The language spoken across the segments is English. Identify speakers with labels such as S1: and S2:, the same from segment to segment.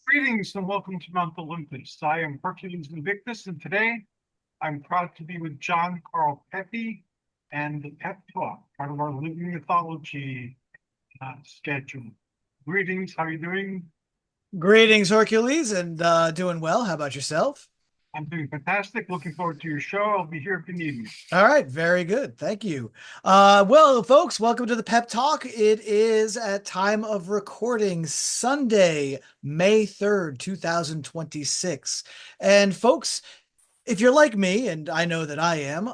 S1: Greetings and welcome to Mount Olympus. I am Hercules Invictus, and today I'm proud to be with John Carl Pepe and the Pep Talk, part of our Living Mythology schedule. Greetings, how are you doing?
S2: Greetings, Hercules, and doing well. How about yourself?
S1: I'm doing fantastic. Looking forward to your show. I'll be here if you need me.
S2: All right, very good. Thank you. Folks, welcome to the Pep Talk. It is at time of recording Sunday, May 3rd, 2026. And folks, if you're like me, and I know that I am,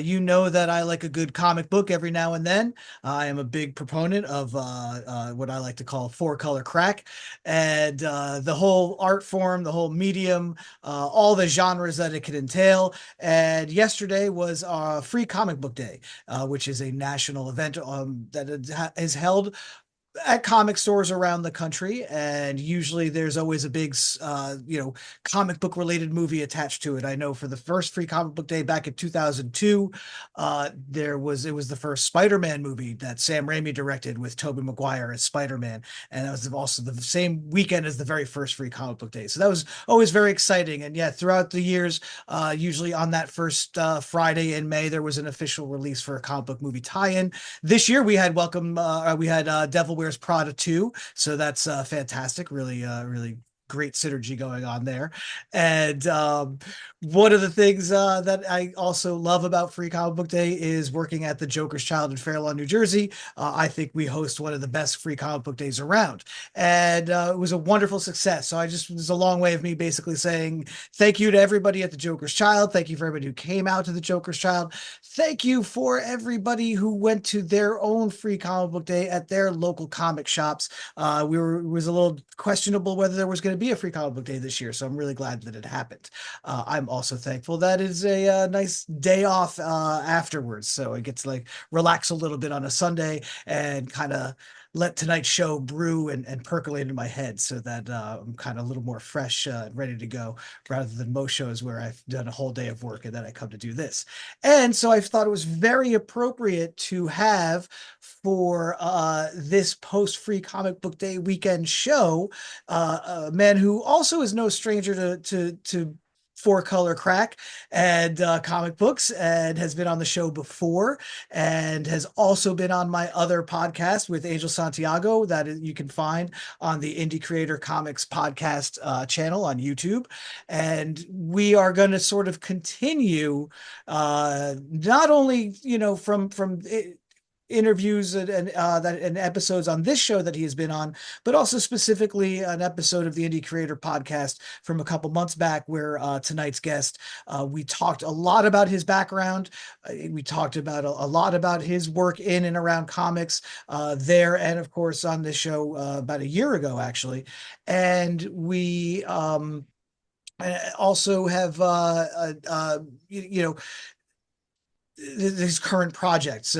S2: you know that I like a good comic book every now and then. I am a big proponent of what I like to call four color crack, and the whole art form, the whole medium, all the genres that it could entail. And yesterday was Free Comic Book Day, which is a national event that is held at comic stores around the country, and usually there's always a big comic book related movie attached to it. I know for the first Free Comic Book Day back in 2002, it was the first Spider-Man movie that Sam Raimi directed with Tobey Maguire as Spider-Man, and that was also the same weekend as the very first Free Comic Book Day, so that was always very exciting. And yeah, throughout the years, usually on that first Friday in May, there was an official release for a comic book movie tie-in. This year we had Devil Wears Prada 2, so that's fantastic. Really great synergy going on there. And one of the things that I also love about Free Comic Book Day is working at the Joker's Child in Fair Lawn, New Jersey. I think we host one of the best Free Comic Book Days around, and it was a wonderful success. So there's a long way of me basically saying thank you to everybody at the Joker's Child. Thank you for everybody who came out to the Joker's Child. Thank you for everybody who went to their own Free Comic Book Day at their local comic shops. It was a little questionable whether there was going to be a Free Comic Book Day this year, so I'm really glad that it happened. I'm also thankful that it's a nice day off afterwards, so I get to like relax a little bit on a Sunday and kind of let tonight's show brew and percolate in my head, so that I'm kind of a little more fresh and ready to go, rather than most shows where I've done a whole day of work and then I come to do this. And so I thought it was very appropriate to have for this post Free Comic Book Day weekend show a man who also is no stranger to four color crack and comic books, and has been on the show before, and has also been on my other podcast with Angel Santiago that you can find on the Indie Creator Comics podcast channel on YouTube. And we are going to sort of continue not only from interviews and episodes on this show that he has been on, but also specifically an episode of the Indie Creator podcast from a couple months back, where tonight's guest, we talked a lot about his background. We talked about a lot about his work in and around comics there, and of course on this show about a year ago, actually. And we also have his current project.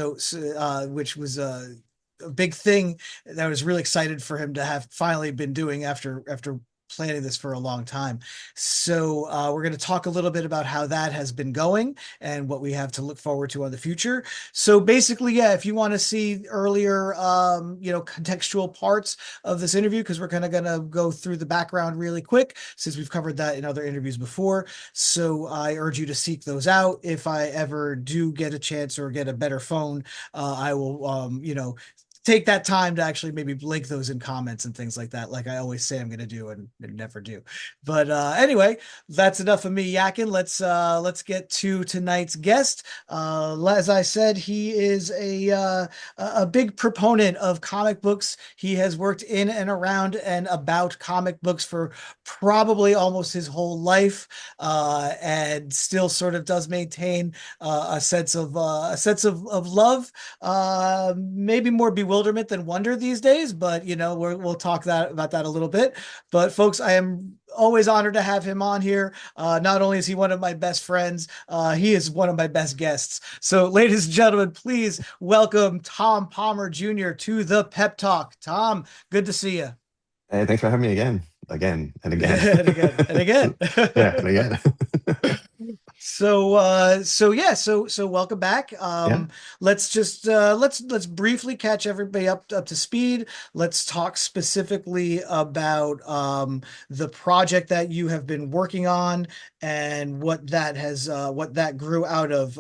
S2: Which was a big thing that I was really excited for him to have finally been doing after planning this for a long time. So we're going to talk a little bit about how that has been going and what we have to look forward to on the future. So basically, yeah, if you want to see earlier, contextual parts of this interview, because we're kind of going to go through the background really quick, since we've covered that in other interviews before. So I urge you to seek those out. If I ever do get a chance or get a better phone, I will, take that time to actually maybe link those in comments and things like that, like I always say I'm going to do and never do. But anyway, that's enough of me yakking. Let's get to tonight's guest. As I said, he is a big proponent of comic books. He has worked in and around and about comic books for probably almost his whole life, and still sort of does maintain a sense of love, maybe more bewilderment than wonder these days, but we'll talk about that a little bit. But folks, I am always honored to have him on here. Not only is he one of my best friends, he is one of my best guests. So, ladies and gentlemen, please welcome Tom Palmer Jr. to the Pep Talk. Tom, good to see you.
S3: Hey, thanks for having me again, and again.
S2: And again, and again.
S3: Yeah, and again.
S2: So welcome back.
S3: Yeah.
S2: Let's briefly catch everybody up to speed. Let's talk specifically about the project that you have been working on and what that grew out of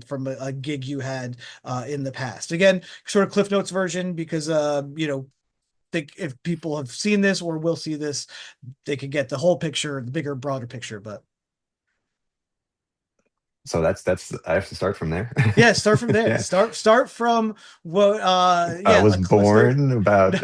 S2: from a gig you had in the past. Again, sort of Cliff Notes version because think if people have seen this or will see this, they could get the whole picture, the bigger, broader picture. But
S3: So that's I have to start from there.
S2: yeah, start from there.
S3: Yeah.
S2: Start from what
S3: I
S2: yeah,
S3: was
S2: like Cliff Note.
S3: born about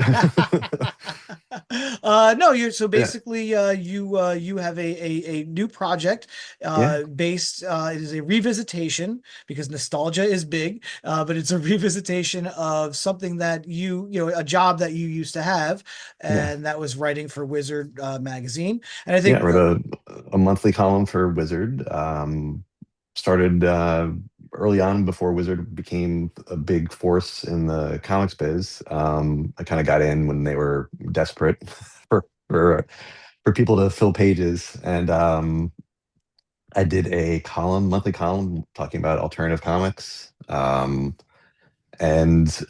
S2: No, you're so
S3: yeah.
S2: basically you have a new project
S3: Yeah.
S2: based it is a revisitation because nostalgia is big, but it's a revisitation of something that a job that you used to have,
S3: Yeah.
S2: and that was writing for Wizard magazine. And I
S3: Yeah. I
S2: think
S3: wrote a monthly column for Wizard. Started early on before Wizard became a big force in the comics biz. I kind of got in when they were desperate for people to fill pages, and I did a monthly column talking about alternative comics, and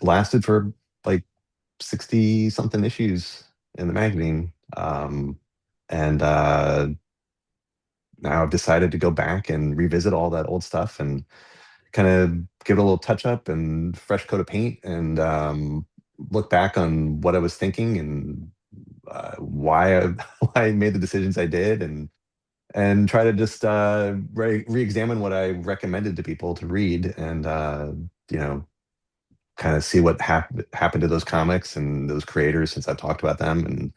S3: lasted for like 60 something issues in the magazine. And Now I've decided to go back and revisit all that old stuff and kind of give it a little touch up and fresh coat of paint, and look back on what I was thinking and why why I made the decisions I did, and try to just re-examine what I recommended to people to read, and you know kind of see what happened to those comics and those creators since I've talked about them. And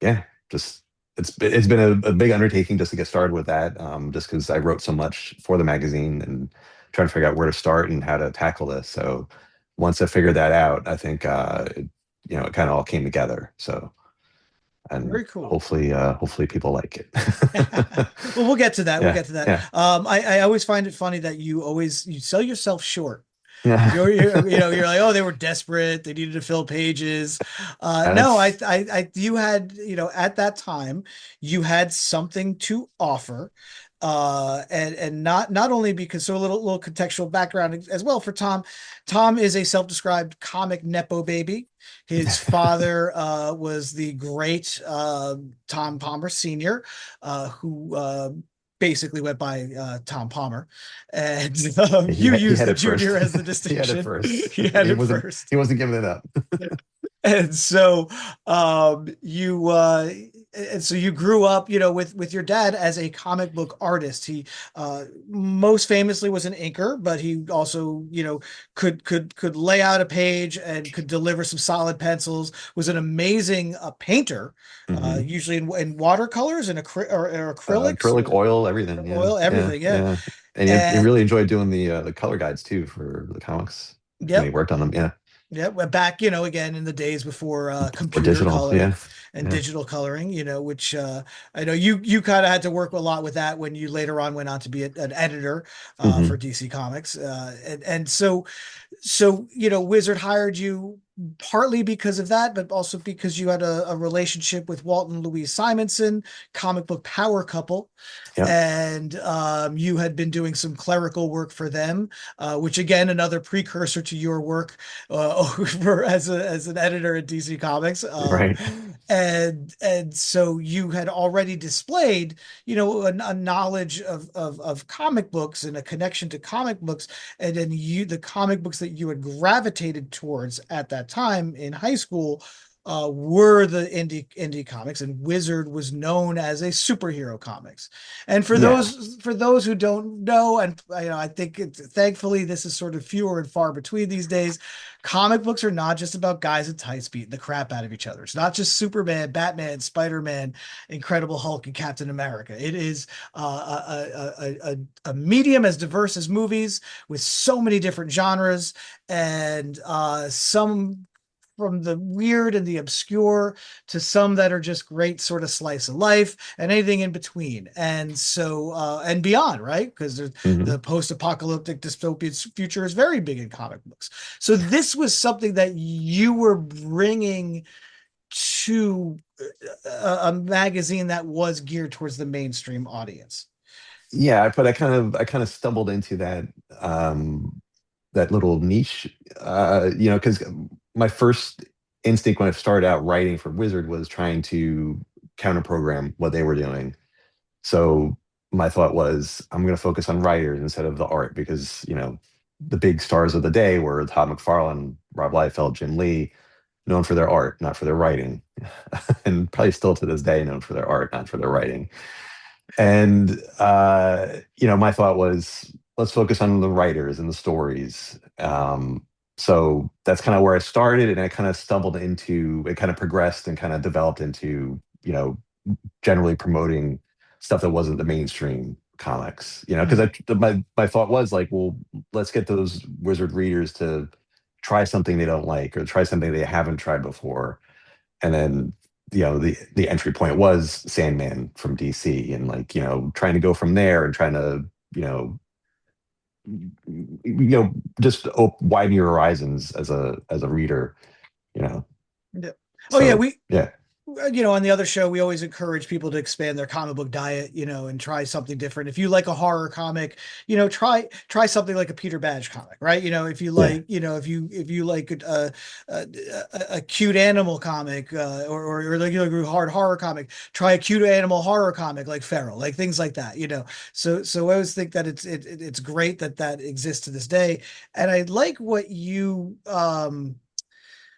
S3: yeah, just it's been a big undertaking just to get started with that, just because I wrote so much for the magazine and trying to figure out where to start and how to tackle this. So once I figured that out, I think it kind of all came together. So, and
S2: very cool.
S3: hopefully people like
S2: Well,
S3: it.
S2: we'll get to that. We'll
S3: Yeah,
S2: get to that.
S3: yeah,
S2: I always find it funny that you sell yourself short.
S3: yeah.
S2: You're like, oh, they were desperate. They needed to fill pages. No,
S3: That's
S2: you had, at that time, you had something to offer. And not only because, so a little contextual background as well for Tom. Tom is a self-described comic nepo baby. His father was the great Tom Palmer Sr., who basically went by Tom Palmer, and you
S3: he
S2: used
S3: had
S2: the
S3: it first.
S2: junior as the
S3: He had it
S2: distinction.
S3: first.
S2: He had it first.
S3: He wasn't giving it up.
S2: And so you and so you grew up, with your dad as a comic book artist. He most famously was an inker, but he also, could lay out a page and could deliver some solid pencils. Was an amazing painter,
S3: Hmm.
S2: usually in watercolors and or acrylics
S3: Acrylic, oil, everything. Yeah,
S2: oil,
S3: yeah,
S2: everything. Yeah.
S3: yeah. And he
S2: And
S3: really enjoyed doing the color guides too for the comics when he
S2: yep.
S3: worked on them. Yeah,
S2: Yeah, we're back, again in the days before
S3: or
S2: computer
S3: digital.
S2: coloring
S3: Yeah,
S2: and
S3: yeah.
S2: digital coloring, which I know you kind of had to work a lot with that when you later on went on to be an editor for
S3: Hmm.
S2: DC Comics. And so Wizard hired you partly because of that, but also because you had a relationship with Walt and Louise Simonson, comic book power couple,
S3: Yep.
S2: and you had been doing some clerical work for them, which again another precursor to your work over as an editor at DC Comics.
S3: Right.
S2: And so you had already displayed, a knowledge of comic books and a connection to comic books, and then the comic books that you had gravitated towards at that time in high school were the indie comics, and Wizard was known as a superhero comics. And
S3: Yeah.
S2: for those who don't know, and I think thankfully this is sort of fewer and far between these days. Comic books are not just about guys in tights beating the crap out of each other. It's not just Superman, Batman, Spider-Man, Incredible Hulk, and Captain America. It is a medium as diverse as movies with so many different genres, and some from the weird and the obscure to some that are just great sort of slice of life and anything in between. And so, and beyond, right? Because
S3: Hmm.
S2: the post-apocalyptic dystopian future is very big in comic books. So this was something that you were bringing to a magazine that was geared towards the mainstream audience.
S3: Yeah, I kind of stumbled into that little niche, because my first instinct when I started out writing for Wizard was trying to counter program what they were doing. So my thought was, I'm going to focus on writers instead of the art because, the big stars of the day were Todd McFarlane, Rob Liefeld, Jim Lee, known for their art, not for their writing, and probably still to this day known for their art, not for their writing. And my thought was, let's focus on the writers and the stories. So that's kind of where I started, and I kind of stumbled into it, kind of progressed and kind of developed into, generally promoting stuff that wasn't the mainstream comics. Because
S2: Mhm.
S3: my thought was like, well, let's get those Wizard readers to try something they don't like or try something they haven't tried before, and then the entry point was Sandman from DC, and like trying to go from there and trying to you know just widen your horizons as a reader, you know.
S2: Yeah. Oh yeah,
S3: So yeah,
S2: on the other show, we always encourage people to expand their comic book diet, and try something different. If you like a horror comic, try something like a Peter Badge comic, right? If you
S3: yeah.
S2: like, if you like a, a cute animal comic, or like a hard horror comic, try a cute animal horror comic like Feral, like things like that. So I always think that it's great that that exists to this day, and I like what you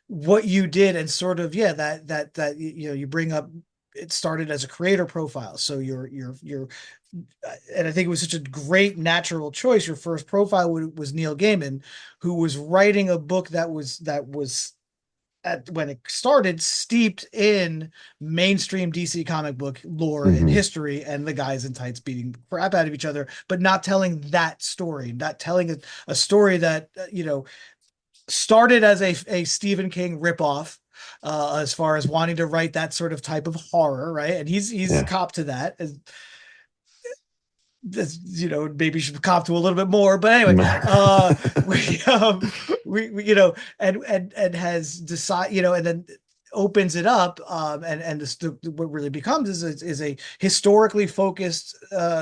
S2: did, and sort of, yeah, that you bring up. It started as a creator profile, so you're and I think it was such a great natural choice. Your first profile was Neil Gaiman, who was writing a book that was when it started steeped in mainstream DC comic book lore and
S3: Hmm.
S2: history, and the guys in tights beating crap out of each other, but not telling that story, not telling a story that started as a Stephen King ripoff, as far as wanting to write that sort of type of horror, right? And he's
S3: Yeah.
S2: cop to that. Maybe should cop to a little bit more, but anyway, we and has decided, and then opens it up, and what really becomes is a historically focused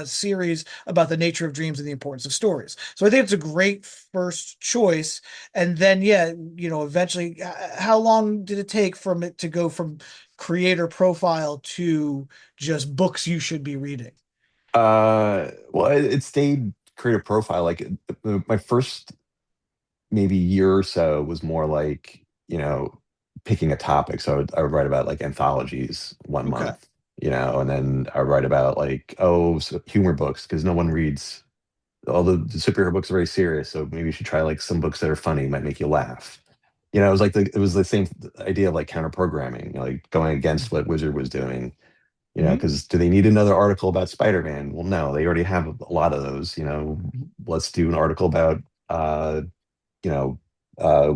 S2: series about the nature of dreams and the importance of stories. So I think it's a great first choice. And then, yeah, eventually, how long did it take from it to go from creator profile to just books you should be reading?
S3: Well, it stayed creative profile. Like my first maybe year or so was more like, picking a topic. So I would write about like anthologies one
S2: Okay.
S3: month, and then I would write about like, oh, so humor books because no one reads. All the superhero books are very serious, so maybe you should try like some books that are funny, might make you laugh. It was the same idea of like counter programming, like going against what Wizard was doing.
S2: Mhm.
S3: Because do they need another article about Spider-Man? Well, no, they already have a lot of those. Let's do an article about uh, you know, uh,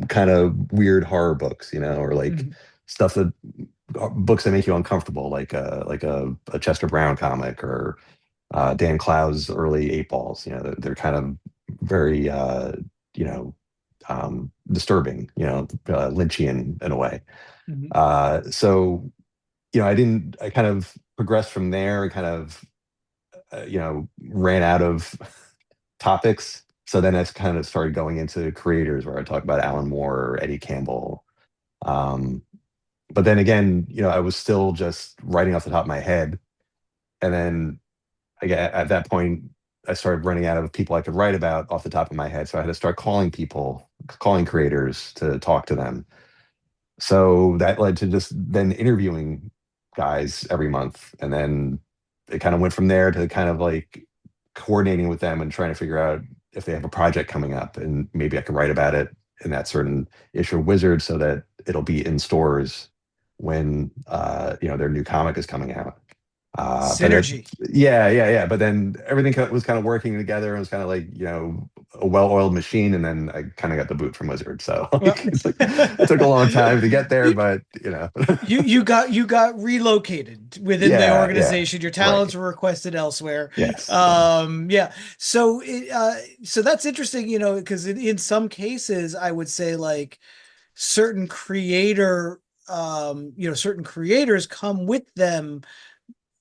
S3: kind of weird horror books, or like
S2: Mhm.
S3: stuff that books that make you uncomfortable, like a Chester Brown comic or Dan Clow's early Eight Balls. They're kind of very you know disturbing, Lynchian in a way.
S2: Mhm.
S3: So I kind of progressed from there and kind of ran out of topics. So then I kind of started going into creators where I talk about Alan Moore or Eddie Campbell. Um, but then again, I was still just writing off the top of my head. And then at that point, I started running out of people I could write about off the top of my head. So I had to start calling creators to talk to them. So that led to just then interviewing guys every month. And then it kind of went from there to kind of like coordinating with them and trying to figure out if they have a project coming up. And maybe I can write about it in that certain issue of Wizard so that it'll be in stores when their new comic is coming out. But then,
S2: Synergy.
S3: yeah, yeah, yeah. But then everything was kind of working together. It was kind of like, a well-oiled machine. And then I kind of got the boot from Wizard. So
S2: Well,
S3: like, it took a long time to get there,
S2: you
S3: but
S2: you got relocated within the
S3: yeah, yeah,
S2: organization. Your talents
S3: right.
S2: were requested elsewhere.
S3: Yes, yeah.
S2: Yeah. So that's interesting, because in some cases, I would say, like, certain creators come with them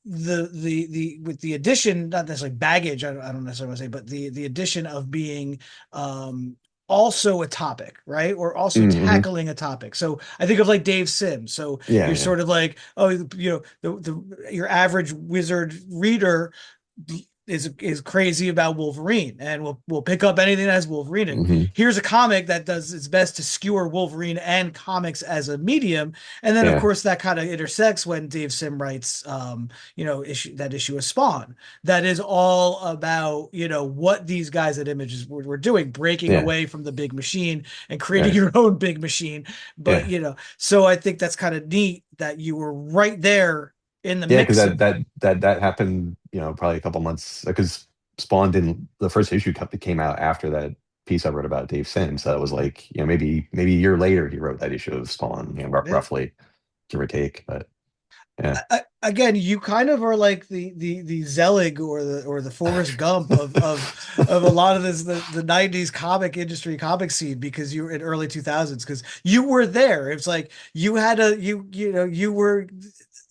S2: the with the addition, not necessarily baggage, I don't necessarily want to say, but the addition of being um also a topic, right? Or also
S3: Mm-hmm.
S2: tackling a topic. So I think of like Dave Sims. So
S3: Yeah,
S2: you're
S3: yeah,
S2: sort of like, oh, the your average wizard reader is crazy about Wolverine and will pick up anything that has Wolverine. And
S3: hmm,
S2: here's a comic that does its best to skewer Wolverine and comics as a medium. And then of
S3: yeah,
S2: course that kind of intersects when Dave Sim writes issue of Spawn that is all about, what these guys at Images were doing, breaking
S3: yeah,
S2: away from the big machine and creating
S3: right,
S2: your own big machine. But
S3: yeah.
S2: so I think that's kind of neat that you were right there in the
S3: Yeah, because
S2: mix
S3: that
S2: of.
S3: that that that happened, probably a couple months because Spawn didn't the first issue came out after that piece I wrote about Dave Sims. So it was like, maybe a year later he wrote that issue of Spawn,
S2: Yeah.
S3: roughly, give or take. But yeah.
S2: Again, you kind of are like the Zelig or the Forrest Gump of a lot of the 90s comic industry, comic scene, because you were in early 2000s, because you were there. It's like you had you were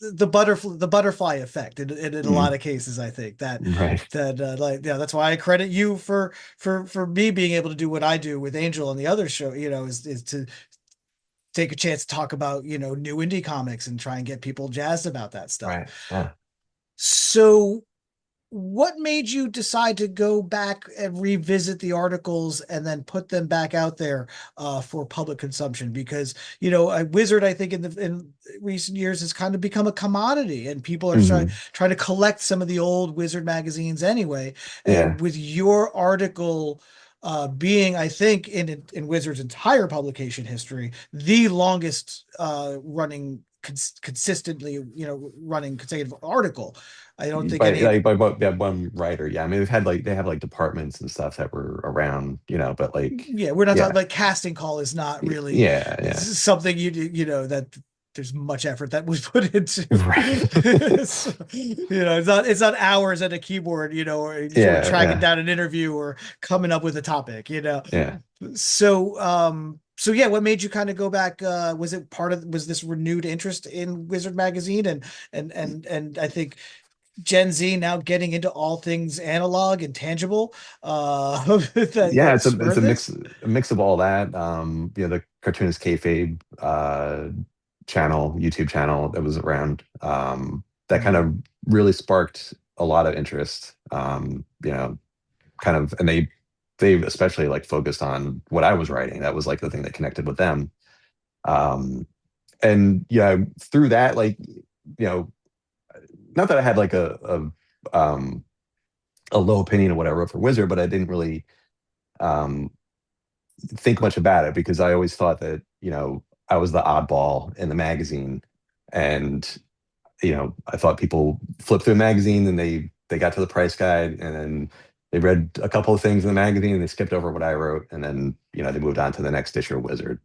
S2: the butterfly effect in a lot
S3: Mm,
S2: of cases. I think that
S3: right.
S2: that's why I credit you for me being able to do what I do with Angel and the other show, is to take a chance to talk about, new indie comics and try and get people jazzed about that stuff.
S3: Right. Yeah.
S2: So what made you decide to go back and revisit the articles and then put them back out there for public consumption? Because a wizard, I think in recent years has kind of become a commodity, and people are
S3: Hmm.
S2: trying to collect some of the old wizard magazines anyway.
S3: Yeah.
S2: And with your article being, I think, in Wizard's entire publication history, the longest running consistently, running consecutive article. I don't think
S3: By
S2: any.
S3: like by one writer. Yeah. I mean, they have like departments and stuff that were around, but like,
S2: Yeah, we're not talking
S3: yeah,
S2: like casting call is not really
S3: yeah, yeah.
S2: something that there's much effort that was put into.
S3: Right.
S2: So, it's not hours at a keyboard, or
S3: Yeah,
S2: tracking
S3: yeah,
S2: down an interview or coming up with a topic.
S3: yeah.
S2: So yeah, what made you kind of go back? Was this renewed interest in Wizard magazine, and I think Gen Z now getting into all things analog and tangible, that
S3: Yeah, it's
S2: spurred this?
S3: a mix of all that. The cartoonist kayfabe YouTube channel that was around, that kind
S2: Mm.
S3: of really sparked a lot of interest. Kind of, and they especially like focused on what I was writing. That was like the thing that connected with them. Um, and yeah, through that, like, not that I had like a low opinion of what I wrote for Wizard, but I didn't really um think much about it because I always thought that, I was the oddball in the magazine. And, I thought people flipped through a magazine and they got to the price guide and then they read a couple of things in the magazine and they skipped over what I wrote. And then, they moved on to the next issue of Wizard.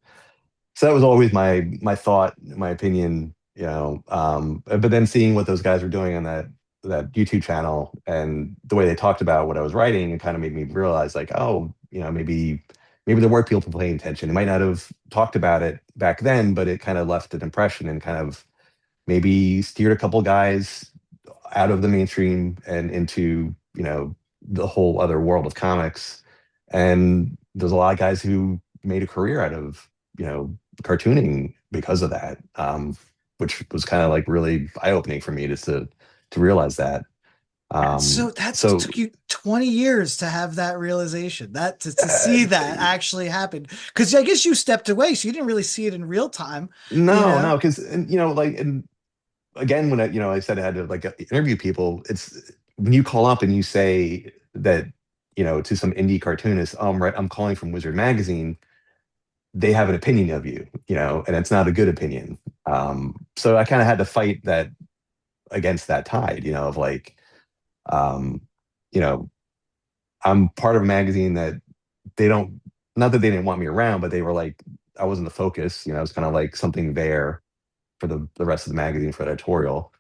S3: So that was always my thought, my opinion, but then seeing what those guys were doing on that YouTube channel and the way they talked about what I was writing, it kind of made me realize like, oh, maybe there were people paying attention. It might not have talked about it back then, but it kind of left an impression and kind of maybe steered a couple guys out of the mainstream and into, the whole other world of comics. And there's a lot of guys who made a career out of, cartooning because of that, which was kind of like really eye-opening for me just to realize that.
S2: So that
S3: So
S2: took you 20 years to have that realization, that to see that actually happen. Because I guess you stepped away, so you didn't really see it in real time, you
S3: no,
S2: know?
S3: no, because like, and again, when I said I had to like interview people, it's when you call up and you say that, to some indie cartoonist, right, I'm calling from Wizard Magazine, they have an opinion of you, and it's not a good opinion. So I kind of had to fight that against that tide, of like, um, you know, I'm part of a magazine that they don't, not that they didn't want me around, but they were like, I wasn't the focus, it was kind of like something there for the rest of the magazine for editorial.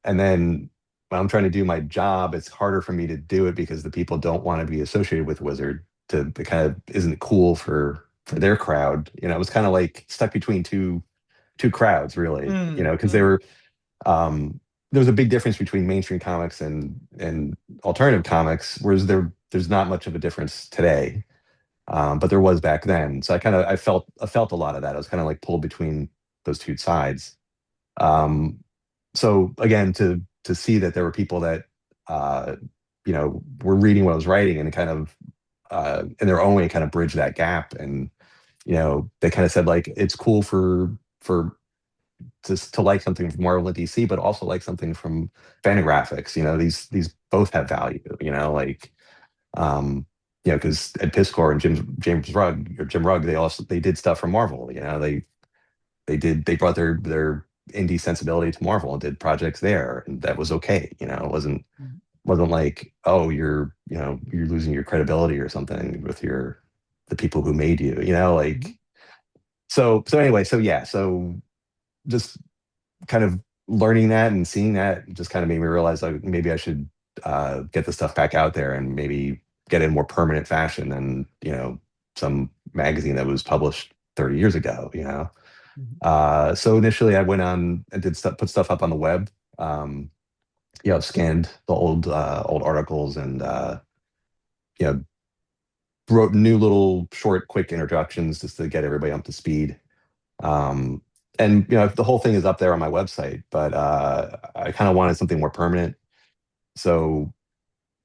S3: And then when I'm trying to do my job, it's harder for me to do it because the people don't want to be associated with Wizard. It kind of isn't cool for their crowd. It was kind of like stuck between two crowds, really.
S2: Mm,
S3: Because they
S2: mm.
S3: were. Um, there's a big difference between mainstream comics and alternative comics, whereas there's not much of a difference today. But there was back then. So I felt a lot of that. I was kind of like pulled between those two sides. Um, so again, to see that there were people that uh, were reading what I was writing and kind of in their own way kind of bridge that gap, and they kind of said like it's cool for to like something from Marvel and DC, but also like something from Fantagraphics. These both have value. Like um, because Ed Piskor and Jim Rugg, they did stuff from Marvel. They brought their indie sensibility to Marvel and did projects there, and that was okay. It wasn't like, oh, you're losing your credibility or something with the people who made you. Like so anyway, so yeah, so just kind of learning that and seeing that just kind of made me realize like maybe I should get the stuff back out there and maybe get it in more permanent fashion than some magazine that was published 30 years ago. So initially I went on and put stuff up on the web. Scanned the old articles and you know wrote new little short quick introductions just to get everybody up to speed. um, and the whole thing is up there on my website, but I kind of wanted something more permanent. So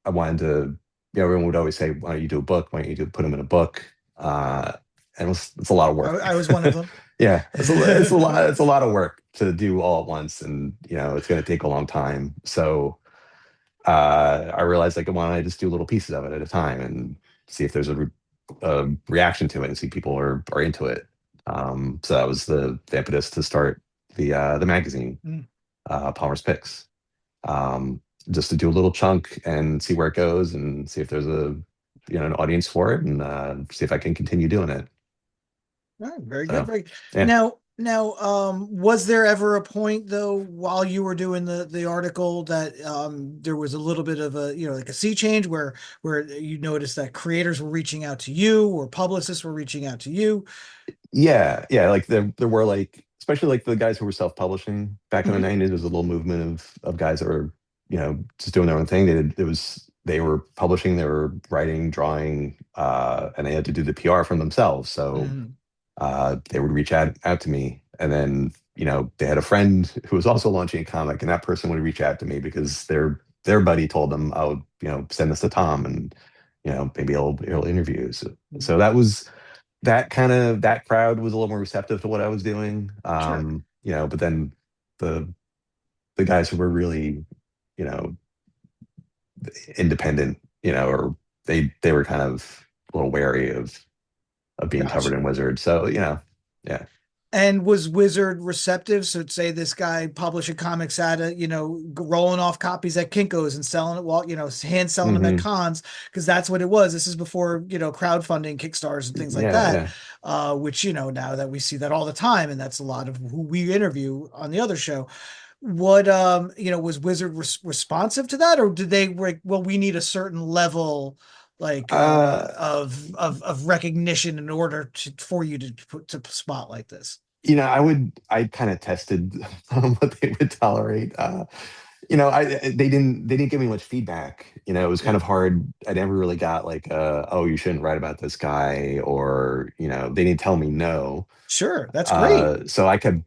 S3: I wanted to, everyone would always say, why don't you do a book? Why don't you put them in a book? And it's a lot of work.
S2: I was one of them.
S3: Yeah, it's a lot of work to do all at once, and it's going to take a long time. So I realized like, why don't I just do little pieces of it at a time and see if there's a reaction to it and see people are into it. So that was the impetus to start the magazine,
S2: Mm.
S3: Palmer's Picks, um, just to do a little chunk and see where it goes and see if there's an audience for it, and see if I can continue doing it.
S2: All right, very
S3: So,
S2: good. Very
S3: yeah.
S2: now, was there ever a point though while you were doing the article that there was a little bit of a like a sea change where you noticed that creators were reaching out to you or publicists were reaching out to you?
S3: Yeah, like there were like, especially like the guys who were self-publishing back in the
S2: Mhm.
S3: 90s. There was a little movement of guys that were, just doing their own thing. They were publishing, they were writing, drawing, and they had to do the PR from themselves. So
S2: Mhm.
S3: they would reach out to me, and then they had a friend who was also launching a comic, and that person would reach out to me because their buddy told them, oh, send this to Tom, and maybe he'll interview. So that crowd was a little more receptive to what I was doing.
S2: Sure.
S3: But then the the guys who were really, you know, independent, or they were kind of a little wary of being covered
S2: Gotcha.
S3: in Wizard. So, yeah.
S2: And was Wizard receptive? So say this guy publishing comics at rolling off copies at Kinko's and selling it, well, hand selling them at
S3: Hmm.
S2: cons, because that's what it was. This is before, crowdfunding, Kickstarters and things like
S3: Yeah,
S2: that.
S3: yeah.
S2: Which, now that we see that all the time, and that's a lot of who we interview on the other show. What was Wizard responsive to that, or did they like, well, we need a certain level like of recognition in order for you to put to spotlight this?
S3: I kind of tested what they would tolerate. They didn't give me much feedback. It was kind
S2: Yeah,
S3: of hard. I never really got like, oh, you shouldn't write about this guy, or they didn't tell me no.
S2: sure, that's great.
S3: So I kept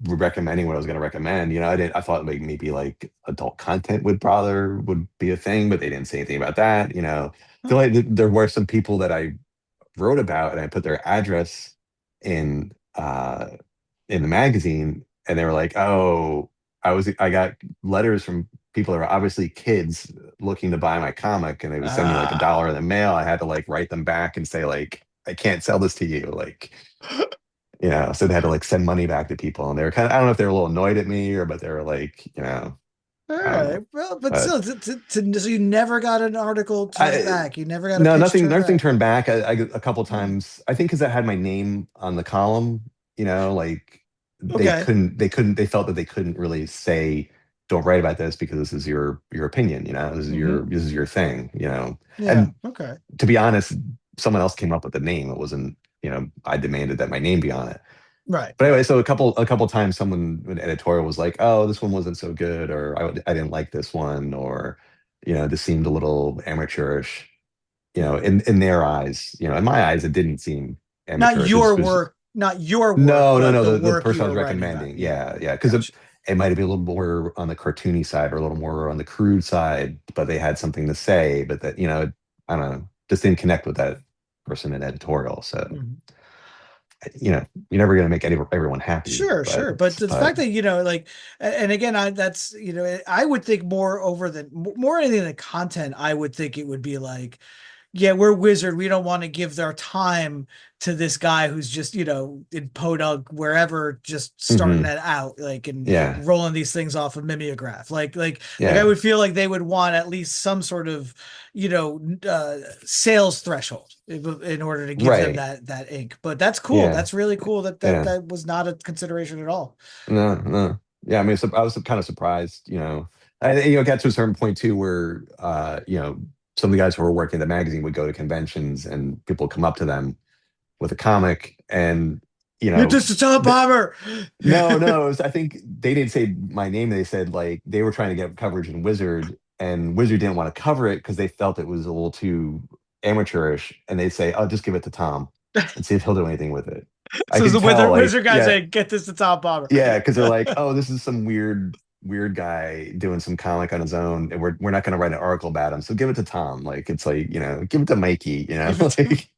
S3: recommending what I was going to recommend. I thought like maybe like adult content would be a thing, but they didn't say anything about that.
S2: Huh.
S3: So like there were some people that I wrote about, and I put their address in in the magazine, and they were like, "Oh, I got letters from people that were obviously kids looking to buy my comic, and they would send me like
S2: Ah,
S3: $1 in the mail. I had to like write them back and say like, I can't sell this to you, like." So they had to like send money back to people, and they were kind of, I don't know if they were a little annoyed at me, or but they were like,
S2: all
S3: I don't
S2: right.
S3: know.
S2: Well, but
S3: But
S2: still, so you never got an article turned
S3: I
S2: back. You never got a
S3: no,
S2: pitch
S3: nothing
S2: turned
S3: nothing
S2: back.
S3: turned back. I a couple
S2: Hmm.
S3: times, I think, because I had my name on the column. Like
S2: Okay.
S3: they felt that they couldn't really say, don't write about this because this is your opinion. This is
S2: Hmm.
S3: your thing.
S2: Yeah.
S3: And
S2: Okay.
S3: to be honest, someone else came up with the name. It wasn't, I demanded that my name be on it.
S2: Right.
S3: But anyway, so a couple times someone an editorial was like, "Oh, this one wasn't so good," or I didn't like this one," or this seemed a little amateurish. In their eyes, in my eyes, it didn't seem
S2: Not
S3: amateurish. It
S2: your
S3: was
S2: work, not your work,
S3: no, no,
S2: but
S3: no.
S2: the
S3: The
S2: work you
S3: person I
S2: were
S3: was
S2: writing about.
S3: recommending,
S2: Yeah.
S3: yeah, yeah, because
S2: Gotcha.
S3: it might have been a little more on the cartoony side or a little more on the crude side, but they had something to say, but that I don't know, just didn't connect with that person in editorial. So
S2: Mhm.
S3: you're never gonna make everyone happy,
S2: Sure,
S3: but
S2: sure. But the
S3: but
S2: fact that, like, and again, that's, I would think more over than more anything than content, I would think it would be like, yeah, we're Wizard. We don't want to give their time to this guy who's just, in Podunk, wherever, just starting
S3: mhm,
S2: that out, like, and
S3: yeah,
S2: rolling these things off a mimeograph. Like I
S3: yeah,
S2: would feel like they would want at least some sort of, sales threshold in order to give them
S3: right,
S2: that ink. But that's cool.
S3: yeah,
S2: That's really cool that
S3: yeah.
S2: that was not a consideration at all.
S3: No, no. Yeah, I mean, I was kind of surprised, it got to a certain point too where, some of the guys who were working at the magazine would go to conventions and people would come up to them with a comic and, you
S2: Get
S3: know,
S2: this to Top
S3: th-
S2: Bomber.
S3: no, no, I think they didn't say my name. They said like they were trying to get coverage in Wizard and Wizard didn't want to cover it because they felt it was a little too amateurish. And they say, "Oh, just give it to Tom and see if he'll do anything with it." I
S2: So
S3: could
S2: the
S3: tell, like,
S2: wizard guy
S3: yeah,
S2: saying, "Get this to Top Bomber."
S3: yeah, because they're like, "Oh, this is some weird guy doing some comic on his own, and we're not going to write an article about him. So give it to Tom. Like it's like give it to Mikey.
S2: Give it to
S3: Like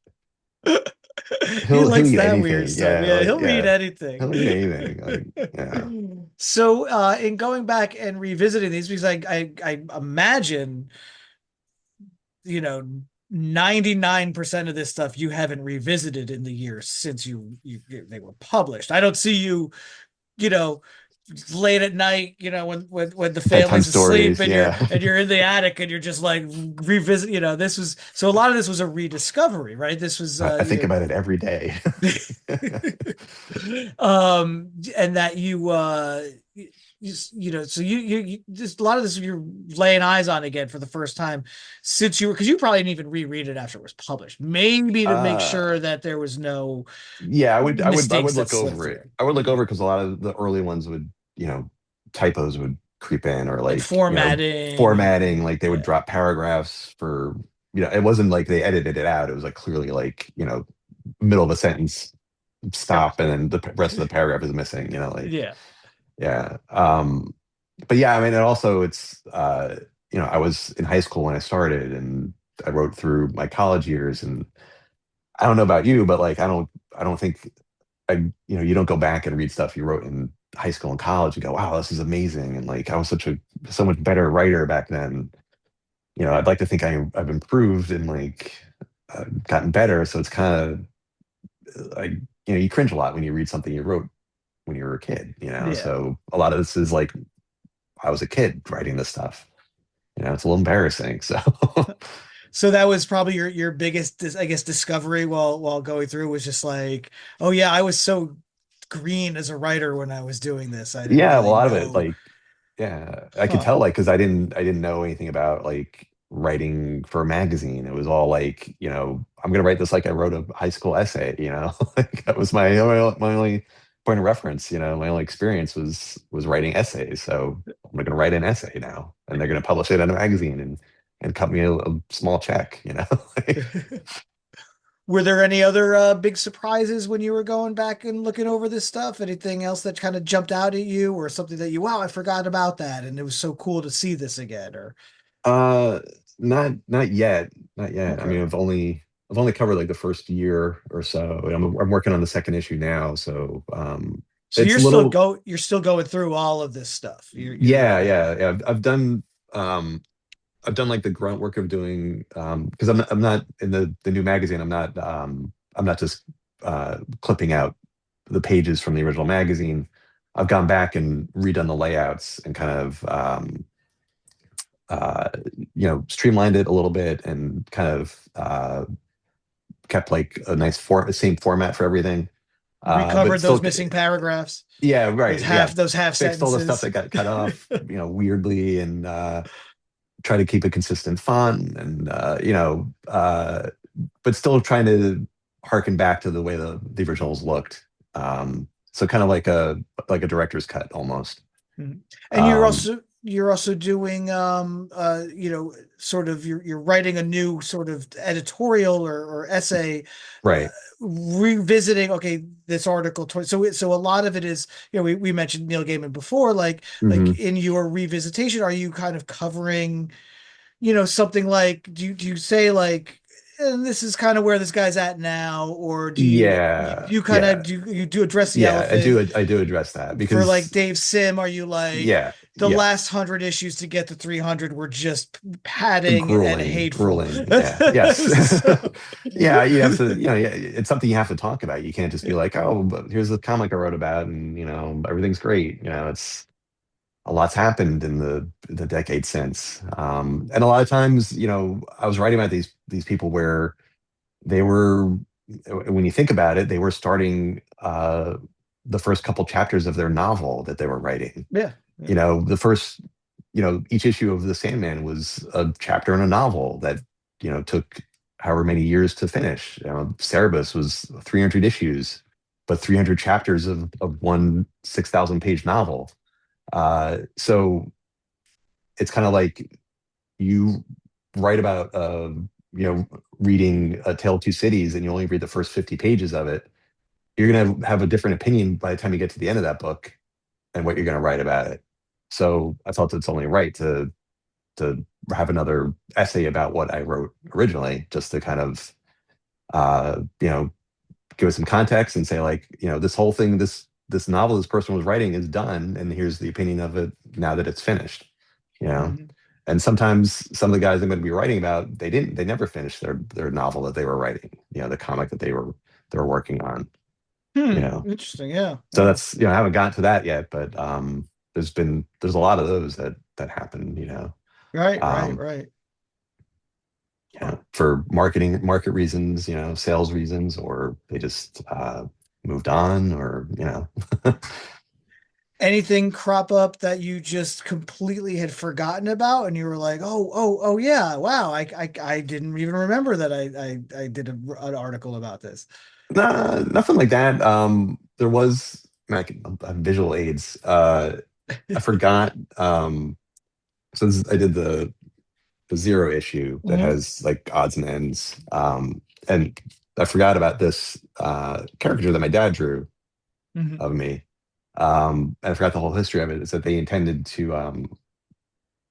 S2: He
S3: he'll
S2: likes
S3: eat
S2: that weird
S3: anything.
S2: stuff.
S3: Yeah,
S2: Yeah,
S3: like
S2: he'll read
S3: yeah,
S2: anything.
S3: he'll eat anything. Like yeah,
S2: So, in going back and revisiting these, because I imagine, you know, 99% of this stuff you haven't revisited in the years since they were published. I don't see you, you know, late at night, when the
S3: bedtime
S2: family's asleep
S3: stories.
S2: and you're
S3: Yeah,
S2: and you're in the attic and you're just like revisit, this was so a lot of this was a rediscovery, right? This was
S3: I think about it every day.
S2: and that so you just a lot of this you're laying eyes on again for the first time since because you probably didn't even reread it after it was published, maybe to make
S3: uh,
S2: sure that there was no
S3: yeah, I would
S2: mistakes that
S3: look
S2: slipped
S3: over
S2: through.
S3: it. I would look over because a lot of the early ones would, typos would creep in or
S2: And
S3: like,
S2: formatting
S3: formatting,
S2: and
S3: like they would
S2: yeah.
S3: drop paragraphs for, it wasn't like they edited it out. It was like clearly like, middle of a sentence
S1: Yep.
S3: stop and then the rest of the paragraph is missing, like,
S2: Yeah.
S3: yeah. But yeah, I mean, and also I was in high school when I started and I wrote through my college years and I don't know about you, but like I don't think you don't go back and read stuff you wrote in high school and college and go, wow, this is amazing. And like I was so much better writer back then. I'd like to think I've improved and like gotten better. So it's kind of like, you cringe a lot when you read something you wrote when you were a kid,
S2: Yeah.
S3: So a lot of this is like I was a kid writing this stuff. It's a little embarrassing. So
S2: So that was probably your biggest, I guess, discovery while going through was just like, oh yeah, I was so green as a writer when I was doing this. I didn't
S3: yeah, a
S2: really
S3: lot of it,
S2: know.
S3: like, yeah, I could
S2: Huh.
S3: tell, like, because I didn't know anything about like writing for a magazine. It was all like, I'm gonna write this like I wrote a high school essay. Like that was my only point of reference. My only experience was writing essays. So I'm gonna write an essay now, and they're gonna publish it in a magazine and cut me a small check. Like,
S2: Were there any other big surprises when you were going back and looking over this stuff? Anything else that kind of jumped out at you, or something that wow, I forgot about that, and it was so cool to see this again? Or
S3: Uh, not yet, not yet. I
S2: okay,
S3: mean, I've only covered like the first year or so. I'm working on the second issue now, so
S2: so
S3: it's a little,
S2: you're still going through all of this stuff.
S3: yeah, yeah, yeah. Um I've done like the grunt work of doing because I'm not in the new magazine. I'm not just clipping out the pages from the original magazine. I've gone back and redone the layouts and kind of uh, streamlined it a little bit and kind of kept like a nice same format for everything. But
S2: Recovered those
S3: still,
S2: missing paragraphs,
S3: yeah, right, yeah.
S2: those half
S3: Fixed all the stuff
S2: sentences.
S3: that got cut off, weirdly, and try to keep a consistent font, and but still trying to harken back to the way the originals looked. So kind of like a director's cut almost.
S2: Mhm. And
S3: Um,
S2: you're also doing sort of you're writing a new sort of editorial or essay, uh,
S3: right.
S2: revisiting, okay, this article so a lot of it is, we mentioned Neil Gaiman before, like
S3: Hmm.
S2: in your revisitation, are you kind of covering, something like, do you say like, and this is kind of where this guy's at now, or
S3: Yeah,
S2: do you kind of
S3: yeah,
S2: do address the
S3: yeah.
S2: elephant?
S3: I do address that
S2: For like
S3: because
S2: Dave Sim, are you like,
S3: yeah,
S2: the
S3: yeah.
S2: last 100 issues to get to 300 were just padding and hateful?
S3: Grueling. Yeah, yes.
S2: So,
S3: Yeah, you have to, yeah, it's something you have to talk about. You can't just be like, oh, but here's the comic I wrote about, and everything's great. It's a lot's happened in the decade since. And a lot of times, I was writing about these people where they were, when you think about it, they were starting the first couple chapters of their novel that they were writing.
S2: yeah, yeah.
S3: The first, each issue of The Sandman was a chapter in a novel that, took however many years to finish. Cerebus was 300 issues, but 300 chapters of one 6,000 page novel. So it's kind of like you write about, you know, reading A Tale of Two Cities and you only read the first 50 pages of it. You're going to have a different opinion by the time you get to the end of that book and what you're going to write about it. So I felt it's only right to have another essay about what I wrote originally, just to kind of give it some context and say like, this whole thing, this novel this person was writing is done, and here's the opinion of it now that it's finished. You know,
S2: Mhm.
S3: and sometimes some of the guys I'm going to be writing about, they never finished their novel that they were writing. The comic that they were working on.
S2: Interesting. Yeah.
S3: So
S2: Wow.
S3: that's, I haven't gotten to that yet, but there's a lot of those that happen,
S2: Right, right,
S3: um,
S2: right.
S3: for market reasons, sales reasons, or they just moved on, or
S2: Anything crop up that you just completely had forgotten about, and you were like, oh, yeah, wow, I didn't even remember that I did an article about this.
S3: nah, nothing like that. There was like visual aids. I forgot. Since I did the zero issue that
S2: Hmm.
S3: has like odds and ends, and I forgot about this caricature that my dad drew
S2: Hmm.
S3: of me. And I forgot the whole history of it. Is that they intended to